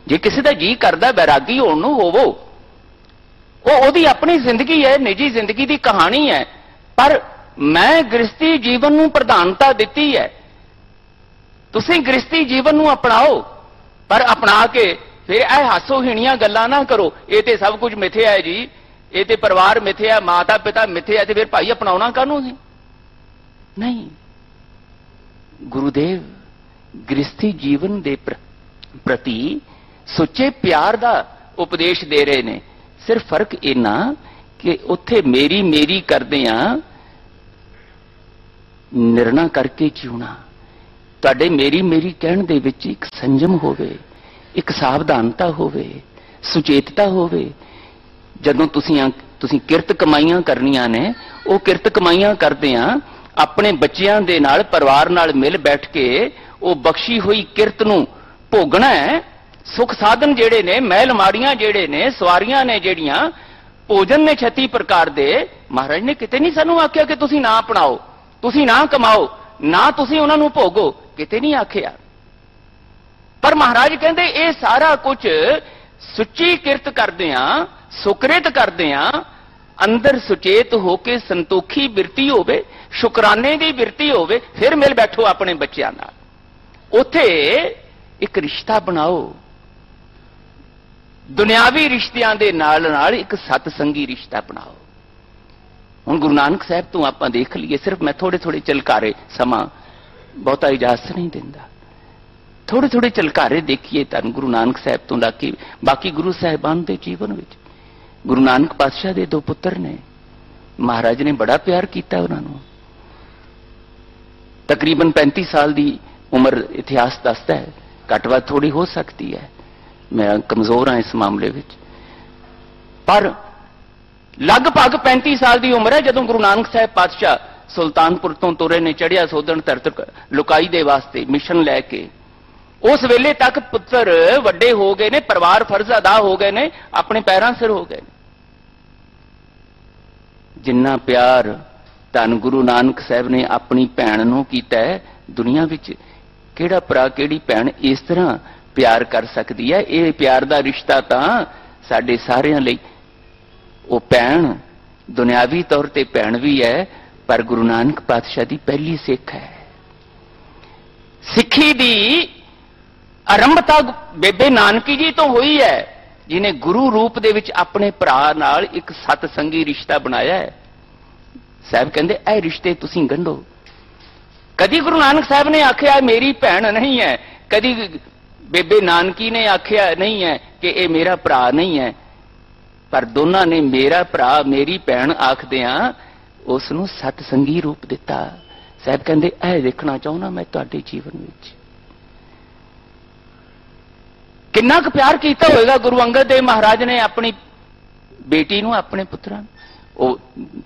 जे किसी का जी करदा बैरागी होण नूं होवो, ओहदी अपनी जिंदगी है, निजी जिंदगी की कहानी है, पर मैं गृहस्थी जीवन नूं प्रधानता दिती है। तुसीं गृहस्थी जीवन नूं अपनाओ, पर अपना के फिर यह हासोहीणियां गल्लां ना करो ये तो सब कुछ मिथ्या है जी, ये तो परिवार मिथ्या, माता पिता मिथ्या है, तो फिर भाई अपनाउणा काहनूं है। नहीं, गुरुदेव गृहस्थी जीवन के प्रति सुचे प्यार का उपदेश दे रहे ने। सिर्फ फर्क इन्ना कि उत्थे मेरी मेरी करदिआं निर्णय करके जीवना, तुहाडे मेरी मेरी कहण दे विच एक संयम होवे, एक सावधानता होवे, सुचेतता होवे। जदों तुसीं किरत कमाइयां करनियां ने, वो किरत कमाइयां करदिआं अपने बच्चियां दे नाल परिवार नाल मिल बैठ के वो बख्शी हुई किरत नूं भोगना है। सुख साधन जेड़े ने, महल माड़ियां जेड़े ने, सवारियां ने जेड़ियां, भोजन ने 36 प्रकार दे, महाराज ने किते नहीं सानू आख्या कि तुसीं ना अपनाओ, तुसीं ना कमाओ, ना तुसीं उन्हां नूं भोगो, किते नहीं आख्या। पर महाराज कहते ये सारा कुछ सुची किरत करदिआं, सुकृत करदिआं अंदर सुचेत होके संतोखी बिरती होवे, शुकराने की बिरती होवे, फिर मिल बैठो अपने बच्चों नाल। उथे एक रिश्ता बनाओ, दुनियावी रिश्तियां दे नाल नाल एक सतसंगी रिश्ता बनाओ। हुण गुरु नानक साहब तो आपां देख लीए, सिर्फ मैं थोड़े थोड़े चलकारे, समा बहुता इजाजत नहीं दिंदा, थोड़े थोड़े चलकारे देखिए धन गुरु नानक साहब तो लाके बाकी गुरु साहिबान के जीवन में। गुरु नानक पातशाह के 2 पुत्र ने, महाराज ने बड़ा प्यार किया उन्होंने। तकरीबन 35 साल की उम्र इतिहास दसदा है, घट वध थोड़ी हो सकती है, मैं कमजोर हाँ इस मामले में, पर लगभग 35 साल की उम्र है जदों गुरु नानक साहब पातशाह सुल्तानपुर तो तुरे ने, चढ़िया सोधन धरत लुकाई दे वास्ते मिशन लैके। उस वेले तक पुत्र वड्डे हो गए ने, परिवार फर्ज अदा हो गए ने, अपने पैरों सिर हो गए। जिन्ना प्यार धन गुरु नानक साहब ने अपनी भैन नूं कीता है, दुनिया विच किहड़ा भरा किहड़ी भैन इस तरह प्यार कर सकती है। ये प्यार का रिश्ता तां साडे सारिਆਂ ਲਈ वो भैन दुनियावी तौर पर भैन भी है, पर गुरु नानक पातशाह की पहली सिख है। सिक्खी दी आरंभता बेबे नानकी जी तो हुई है, जिन्हें गुरु रूप दे विच अपने भरा नाल एक सतसंगी रिश्ता बनाया है। साहब कहंदे ऐ रिश्ते तुसीं गंढो। कदी गुरु नानक साहब ने आख्या मेरी भैन नहीं है, कदी बेबे नानकी ने आख्या नहीं है कि ये मेरा भरा नहीं है, पर दोनों ने मेरा भरा मेरी भैन आखदिआं उसनूं सतसंगी रूप दिता। साहब कहंदे ऐ देखना चाहुंदा मैं तुहाडे जीवन विच किन्ना क प्यार किया होगा गुरु अंगद देव महाराज ने अपनी बेटी नूं, अपने पुत्रां।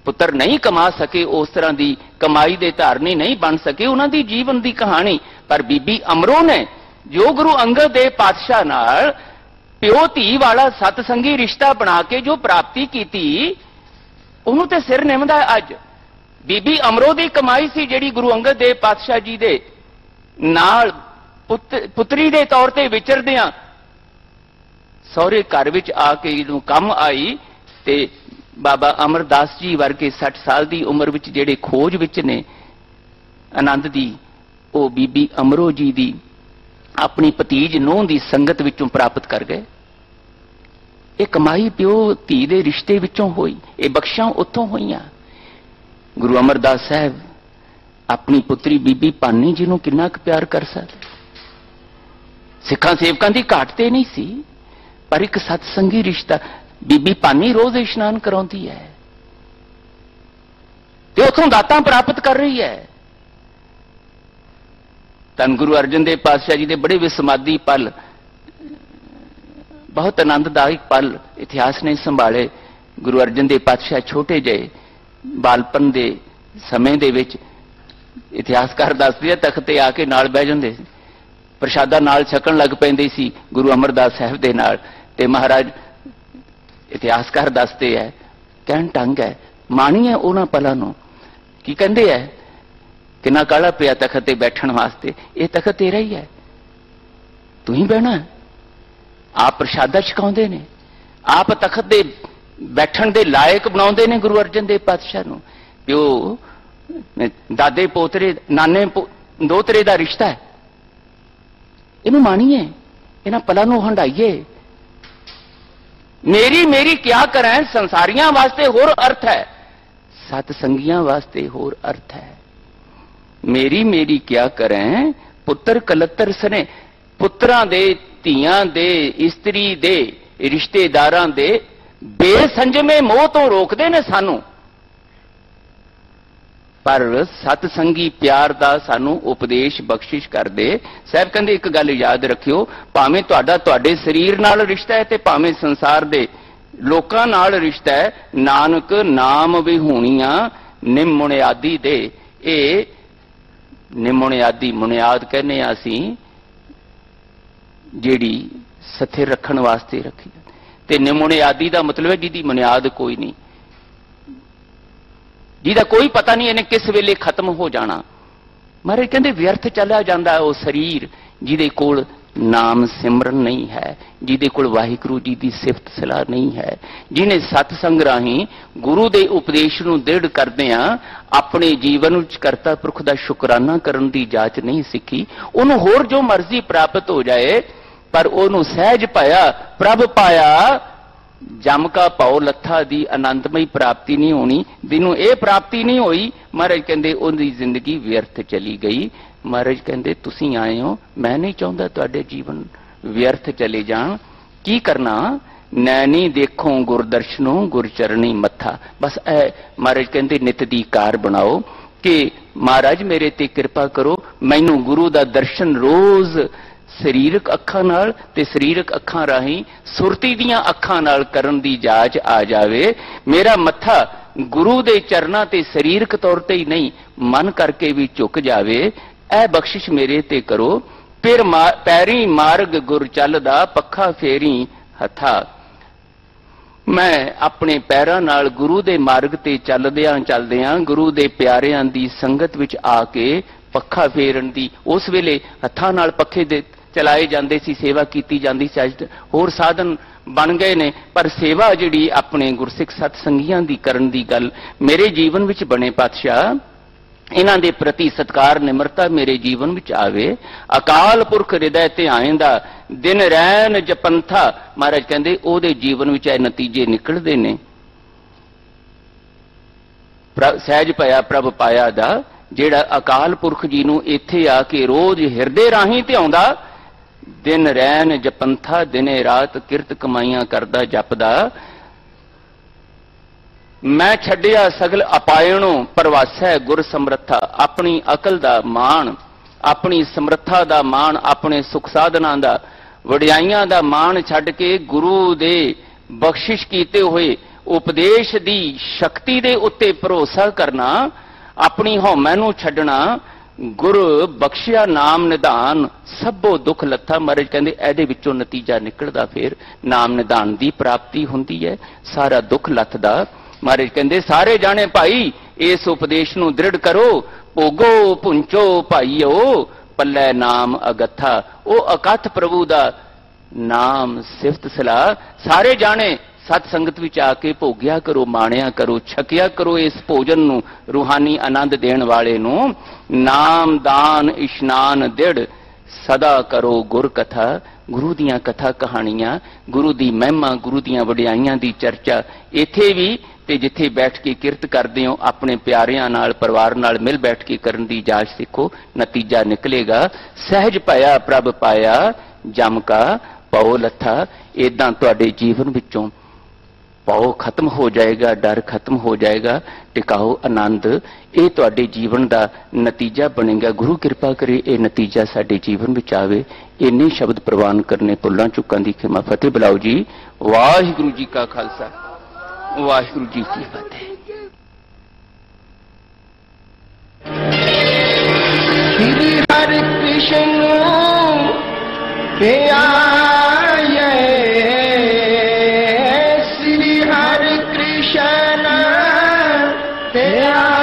पुत्र नहीं कमा सके, उस तरह की कमाई दे धारनी नहीं बन सके, उन्हां दी जीवन की कहानी। पर बीबी अमरो ने जो गुरु अंगद देव पातशाह नाल ਪਿਓ ਧੀ ਵਾਲਾ ਸਤਸੰਗੀ ਰਿਸ਼ਤਾ ਬਣਾ ਕੇ ਜੋ ਪ੍ਰਾਪਤੀ ਕੀਤੀ ਉਹਨੂੰ ਤੇ ਸਿਰ ਨਿਮਦਾ ਅੱਜ। ਬੀਬੀ ਅਮਰੋ ਦੀ ਕਮਾਈ ਸੀ ਜਿਹੜੀ ਗੁਰੂ ਅੰਗਦ ਦੇਵ ਪਾਤਸ਼ਾਹ ਜੀ ਦੇ ਨਾਲ ਪੁੱਤਰੀ ਦੇ ਤੌਰ ਤੇ ਵਿਚਰਦਿਆਂ ਸਹੁਰੇ ਘਰ ਵਿੱਚ ਆ ਕੇ ਇਹਨੂੰ ਕੰਮ ਆਈ। ਤੇ ਬਾਬਾ ਅਮਰਦਾਸ ਜੀ ਵਰਗੇ 60 ਸਾਲ ਦੀ ਉਮਰ ਵਿੱਚ ਜਿਹੜੇ ਖੋਜ ਵਿੱਚ ਨੇ ਆਨੰਦ ਦੀ, ਉਹ ਬੀਬੀ ਅਮਰੋ ਜੀ ਦੀ ਆਪਣੀ ਭਤੀਜ ਨੂੰਹ ਦੀ ਸੰਗਤ ਵਿੱਚੋਂ ਪ੍ਰਾਪਤ ਕਰ ਗਏ। ਇਹ ਕਮਾਈ ਪਿਓ ਧੀ ਦੇ ਰਿਸ਼ਤੇ ਵਿੱਚੋਂ ਹੋਈ, ਇਹ ਬਖਸ਼ਾਂ ਉੱਥੋਂ ਹੋਈਆਂ। ਗੁਰੂ ਅਮਰਦਾਸ ਸਾਹਿਬ ਆਪਣੀ ਪੁੱਤਰੀ ਬੀਬੀ ਭਾਨੀ ਜੀ ਨੂੰ ਕਿੰਨਾ ਕੁ ਪਿਆਰ ਕਰ ਸਕਦੇ। ਸਿੱਖਾਂ ਸੇਵਕਾਂ ਦੀ ਘਾਟ ਤੇ ਨਹੀਂ ਸੀ, ਪਰ ਇੱਕ ਸਤਸੰਗੀ ਰਿਸ਼ਤਾ। ਬੀਬੀ ਭਾਨੀ ਰੋਜ਼ ਇਸ਼ਨਾਨ ਕਰਾਉਂਦੀ ਹੈ ਤੇ ਉੱਥੋਂ ਦਾਤਾਂ ਪ੍ਰਾਪਤ ਕਰ ਰਹੀ ਹੈ। ਧੰਨ ਗੁਰੂ ਅਰਜਨ ਦੇਵ ਪਾਤਸ਼ਾਹ ਜੀ ਦੇ ਬੜੇ ਵਿਸਮਾਦੀ ਪਲ, ਬਹੁਤ ਆਨੰਦਦਾਇਕ ਪਲ ਇਤਿਹਾਸ ਨੇ ਸੰਭਾਲੇ। ਗੁਰੂ ਅਰਜਨ ਦੇਵ ਪਾਤਸ਼ਾਹ ਛੋਟੇ ਜਿਹੇ ਬਾਲਪਨ ਦੇ ਸਮੇਂ ਦੇ ਵਿੱਚ, ਇਤਿਹਾਸਕਾਰ ਦੱਸਦੇ ਆ, ਤਖਤ ਤੇ ਆ ਕੇ ਨਾਲ ਬਹਿ ਜਾਂਦੇ ਸੀ, ਪ੍ਰਸ਼ਾਦਾ ਨਾਲ ਛਕਣ ਲੱਗ ਪੈਂਦੇ ਸੀ ਗੁਰੂ ਅਮਰਦਾਸ ਸਾਹਿਬ ਦੇ ਨਾਲ। ਤੇ ਮਹਾਰਾਜ, ਇਤਿਹਾਸਕਾਰ ਦੱਸਦੇ ਹੈ, ਕਹਿਣ ਢੰਗ ਹੈ, ਮਾਣੀਏ ਉਹਨਾਂ ਪਲਾਂ ਨੂੰ। ਕੀ ਕਹਿੰਦੇ ਹੈ, ਕਿੰਨਾ ਕਾਲਾ ਪਿਆ ਤਖਤ ਤੇ ਬੈਠਣ ਵਾਸਤੇ, ਇਹ ਤਖਤ ਤੇਰਾ ਹੀ ਹੈ, ਤੂੰ ਹੀ ਬਹਿਣਾ। ਆਪ ਪ੍ਰਸ਼ਾਦਾ ਛਕਾਉਂਦੇ ਨੇ, ਆਪ ਤਖਤ ਦੇ ਬੈਠਣ ਦੇ ਲਾਇਕ ਬਣਾਉਂਦੇ ਨੇ ਗੁਰੂ ਅਰਜਨ ਦੇਵ ਪਾਤਸ਼ਾਹ ਨੂੰ। ਪਿਓ ਦਾਦੇ ਪੋਤਰੇ, ਨਾਨੇ ਦੋਤਰੇ ਦਾ ਰਿਸ਼ਤਾ ਹੈ, ਇਹਨੂੰ ਮਾਣੀਏ, ਇਹਨਾਂ ਪਲਾਂ ਨੂੰ ਹੰਡਾਈਏ। ਮੇਰੀ ਮੇਰੀ ਕਿਆ ਕਰਾਂ ਸੰਸਾਰੀਆਂ ਵਾਸਤੇ ਹੋਰ ਅਰਥ ਹੈ, ਸਤਸੰਗੀਆਂ ਵਾਸਤੇ ਹੋਰ ਅਰਥ ਹੈ। ਮੇਰੀ ਮੇਰੀ ਕਿਆ ਕਰਾਂ ਪੁੱਤਰ ਕਲੱਤਰ ਸਨੇ, ਪੁੱਤਰਾਂ ਦੇ, ਧੀਆਂ ਦੇ, ਇਸਤਰੀ ਦੇ, ਰਿਸ਼ਤੇਦਾਰਾਂ ਦੇ ਬੇਸੰਜਮੇ ਮੋਹ ਤੋਂ ਰੋਕਦੇ ਨੇ ਸਾਨੂੰ, ਪਰ ਸਤਸੰਗੀ ਪਿਆਰ ਦਾ ਸਾਨੂੰ ਉਪਦੇਸ਼ ਬਖਸ਼ਿਸ਼ ਕਰਦੇ। ਸਾਹਿਬ ਕਹਿੰਦੇ ਇੱਕ ਗੱਲ ਯਾਦ ਰੱਖਿਓ, ਭਾਵੇਂ ਤੁਹਾਡੇ ਸਰੀਰ ਨਾਲ ਰਿਸ਼ਤਾ ਹੈ ਤੇ ਭਾਵੇਂ ਸੰਸਾਰ ਦੇ ਲੋਕਾਂ ਨਾਲ ਰਿਸ਼ਤਾ ਹੈ, ਨਾਨਕ ਨਾਮ ਵਿਹੂਣੀਆਂ ਨਿਮੁਨਿਆਦੀ ਦੇ। ਇਹ ਨਿਮੁਨਿਆਦੀ, ਮੁਨਿਆਦ ਕਹਿੰਦੇ ਆ ਅਸੀਂ, ਜਿਹੜੀ ਸਥਿਰ ਰੱਖਣ ਵਾਸਤੇ ਰੱਖੀ, ਤੇ ਨਿਮੁਨਿਆਦੀ ਦਾ ਮਤਲਬ ਹੈ ਜਿਹਦੀ ਬੁਨਿਆਦ ਕੋਈ ਨਹੀਂ, ਜਿਹਦਾ ਕੋਈ ਪਤਾ ਨਹੀਂ ਇਹਨੇ ਕਿਸ ਵੇਲੇ ਖਤਮ ਹੋ ਜਾਣਾ। ਮਹਾਰਾਜ ਕਹਿੰਦੇ ਵਿਅਰਥ ਚਲਿਆ ਜਾਂਦਾ ਉਹ ਸਰੀਰ ਜਿਹਦੇ ਕੋਲ ਨਾਮ ਸਿਮਰਨ ਨਹੀਂ ਹੈ, ਜਿਹਦੇ ਕੋਲ ਵਾਹਿਗੁਰੂ ਜੀ ਦੀ ਸਿਫਤ ਸਲਾਹ ਨਹੀਂ ਹੈ, ਜਿਹਨੇ ਸਤਸੰਗ ਰਾਹੀਂ ਗੁਰੂ ਦੇ ਉਪਦੇਸ਼ ਨੂੰ ਦ੍ਰਿੜ ਕਰਦਿਆਂ ਆਪਣੇ ਜੀਵਨ ਵਿੱਚ ਕਰਤਾ ਪੁਰਖ ਦਾ ਸ਼ੁਕਰਾਨਾ ਕਰਨ ਦੀ ਜਾਚ ਨਹੀਂ ਸਿੱਖੀ। ਉਹਨੂੰ ਹੋਰ ਜੋ ਮਰਜ਼ੀ ਪ੍ਰਾਪਤ ਹੋ ਜਾਏ, ਪਰ ਉਹਨੂੰ ਸਹਿਜ ਪਾਇਆ ਪ੍ਰਭ ਪਾਇਆ, ਜਮ ਕਾ ਪਾਉ ਲੱਥਾ ਦੀ ਆਨੰਦਮਈ ਪ੍ਰਾਪਤੀ ਨਹੀਂ ਹੋਣੀ। ਜਿਹਨੂੰ ਇਹ ਪ੍ਰਾਪਤੀ ਨਹੀਂ ਹੋਈ, ਮਹਾਰਾਜ ਕਹਿੰਦੇ ਉਹਦੀ ਜ਼ਿੰਦਗੀ ਵਿਅਰਥ ਚਲੀ ਗਈ। ਮਹਾਰਾਜ ਕਹਿੰਦੇ ਤੁਸੀਂ ਆਏ ਹੋ, ਮੈਂ ਨਹੀਂ ਚਾਹੁੰਦਾ ਤੁਹਾਡੇ ਜੀਵਨ ਵਿਅਰਥ ਚਲੇ ਜਾਣ। ਕੀ ਕਰਨਾ, ਨੈਣੀ ਦੇਖੋ ਗੁਰਦਰਸ਼ਨੋਂ ਗੁਰ ਚਰਣੀ ਮੱਥਾ। ਬਸ ਇਹ ਮਹਾਰਾਜ ਕਹਿੰਦੇ ਨਿਤ ਦੀ ਕਾਰ ਬਣਾਓ ਕਿ ਮਹਾਰਾਜ ਮੇਰੇ ਤੇ ਕਿਰਪਾ ਕਰੋ, ਮੈਨੂੰ ਗੁਰੂ ਦਾ ਦਰਸ਼ਨ ਰੋਜ਼ ਸਰੀਰਕ ਅੱਖਾਂ ਨਾਲ ਤੇ ਸਰੀਰਕ ਅੱਖਾਂ ਰਾਹੀਂ ਸੁਰਤੀ ਦੀਆਂ ਅੱਖਾਂ ਨਾਲ ਕਰਨ ਦੀ ਜਾਚ ਆ ਜਾਵੇ। ਮੇਰਾ ਮੱਥਾ ਗੁਰੂ ਦੇ ਚਰਨਾਂ ਤੇ ਸਰੀਰਕ ਤੌਰ ਤੇ ਹੀ ਨਹੀਂ, ਮਨ ਕਰਕੇ ਵੀ ਝੁਕ ਜਾਵੇ। ਇਹ ਬਖਸ਼ਿਸ਼ ਮੇਰੇ ਤੇ ਕਰੋ। ਫਿਰ ਪੈਰੀ ਮਾਰਗ ਗੁਰ ਚੱਲਦਾ, ਪੱਖਾ ਫੇਰੀ ਹੱਥਾ। ਮੈਂ ਆਪਣੇ ਪੈਰਾਂ ਨਾਲ ਗੁਰੂ ਦੇ ਮਾਰਗ ਤੇ ਚੱਲਦਿਆਂ ਗੁਰੂ ਦੇ ਪਿਆਰਿਆਂ ਦੀ ਸੰਗਤ ਵਿੱਚ ਆ ਕੇ ਪੱਖਾ ਫੇਰਨ ਦੀ, ਉਸ ਵੇਲੇ ਹੱਥਾਂ ਨਾਲ ਪੱਖੇ ਦੇ ਚਲਾਏ ਜਾਂਦੇ ਸੀ, ਸੇਵਾ ਕੀਤੀ ਜਾਂਦੀ ਸੀ। ਅੱਜ ਹੋਰ ਸਾਧਨ ਬਣ ਗਏ ਨੇ, ਪਰ ਸੇਵਾ ਜਿਹੜੀ ਆਪਣੇ ਗੁਰਸਿੱਖ ਸਤਸੰਗੀਆਂ ਦੀ ਕਰਨ ਦੀ ਗੱਲ ਮੇਰੇ ਜੀਵਨ ਵਿੱਚ ਬਣੇ। ਪਾਤਸ਼ਾਹ ਇਹਨਾਂ ਦੇ ਪ੍ਰਤੀ ਸਤਕਾਰ ਨਿਮਰਤਾ ਮੇਰੇ ਜੀਵਨ ਵਿੱਚ ਆਵੇ। ਅਕਾਲ ਪੁਰਖ ਹਿਰਦੈ ਧਿਆਇਂਦਾ, ਦਿਨ ਰੈਨ ਜਪੰਥਾ। ਮਹਾਰਾਜ ਕਹਿੰਦੇ ਉਹਦੇ ਜੀਵਨ ਵਿੱਚ ਇਹ ਨਤੀਜੇ ਨਿਕਲਦੇ ਨੇ। ਸਹਿਜ ਭਇਆ ਪ੍ਰਭ ਪਾਇਆ ਦਾ, ਜਿਹੜਾ ਅਕਾਲ ਪੁਰਖ ਜੀ ਨੂੰ ਇੱਥੇ ਆ ਕੇ ਰੋਜ਼ ਹਿਰਦੇ ਰਾਹੀਂ ਧਿਆਉਂਦਾ, ਦਿਨ ਰੈਨ ਜਪੰਥਾ, ਦਿਨੇ ਰਾਤ ਕਿਰਤ ਕਮਾਈਆਂ ਕਰਦਾ ਜਪਦਾ। ਮੈਂ ਛੱਡਿਆ ਸਗਲ ਅਪਾਇਣੋਂ, ਪਰਵਾਸੈ ਗੁਰ ਸਮਰੱਥਾ। ਆਪਣੀ ਅਕਲ ਦਾ ਮਾਣ, ਆਪਣੀ ਸਮਰੱਥਾ ਦਾ ਮਾਣ, ਆਪਣੇ ਸੁਖ ਸਾਧਨਾਂ ਦਾ, ਵਡਿਆਈਆਂ ਦਾ ਮਾਣ ਛੱਡ ਕੇ ਗੁਰੂ ਦੇ ਬਖਸ਼ਿਸ਼ ਕੀਤੇ ਹੋਏ ਉਪਦੇਸ਼ ਦੀ ਸ਼ਕਤੀ ਦੇ ਉੱਤੇ ਭਰੋਸਾ ਕਰਨਾ, ਆਪਣੀ ਹਉਮੈ ਨੂੰ ਛੱਡਣਾ, गुरु बख्शिया नाम निधान सभो दुख लथा। महाराज कहते ਇਹਦੇ ਵਿੱਚੋਂ नतीजा निकलदा फिर नाम निधान की प्राप्ति हुंदी है, सारा दुख लथदा। महाराज कहते सारे जाने भाई इस उपदेश नूं दृढ़ करो, भोगो पुंचो भाईओ पल्लै नाम अगथा। वो अकथ प्रभु दा नाम सिफत सलाह सारे जाने सत संगत विच आके भोगिया करो, माणिया करो, छकिया करो इस भोजन नूं, रूहानी आनंद देण वाले नूं। नाम दान इशनान दिड़ सदा करो गुर कथा। गुरु दियां कथा कहानियां, गुरु दी महिमा, गुरु दियां वडियाइयां दी चर्चा इत्थे भी ते जिथे बैठ के किरत करदे हो अपने प्यारियां नाल, परिवार नाल मिल बैठ के करन दी जाच सिखो, नतीजा निकलेगा। सहज पाया प्रभ पाया जम का पौ लथा। इदां तुहाडे जीवन विचों पाओ खत्म हो जाएगा, डर खत्म हो जाएगा, टिकाओ आनंद ये तुहाडे जीवन का नतीजा बनेगा। गुरु कृपा करे ये नतीजा साडे जीवन विच आवे। इन्ने शब्द प्रवान करने, भुल्लां चुकां दी खिमा। फतेह बुलाओ जी। वाहिगुरू जी का खालसा, वाहिगुरू जी की फतेह। श्री हरि कृष्ण के आये, श्री हरि कृष्ण के आये।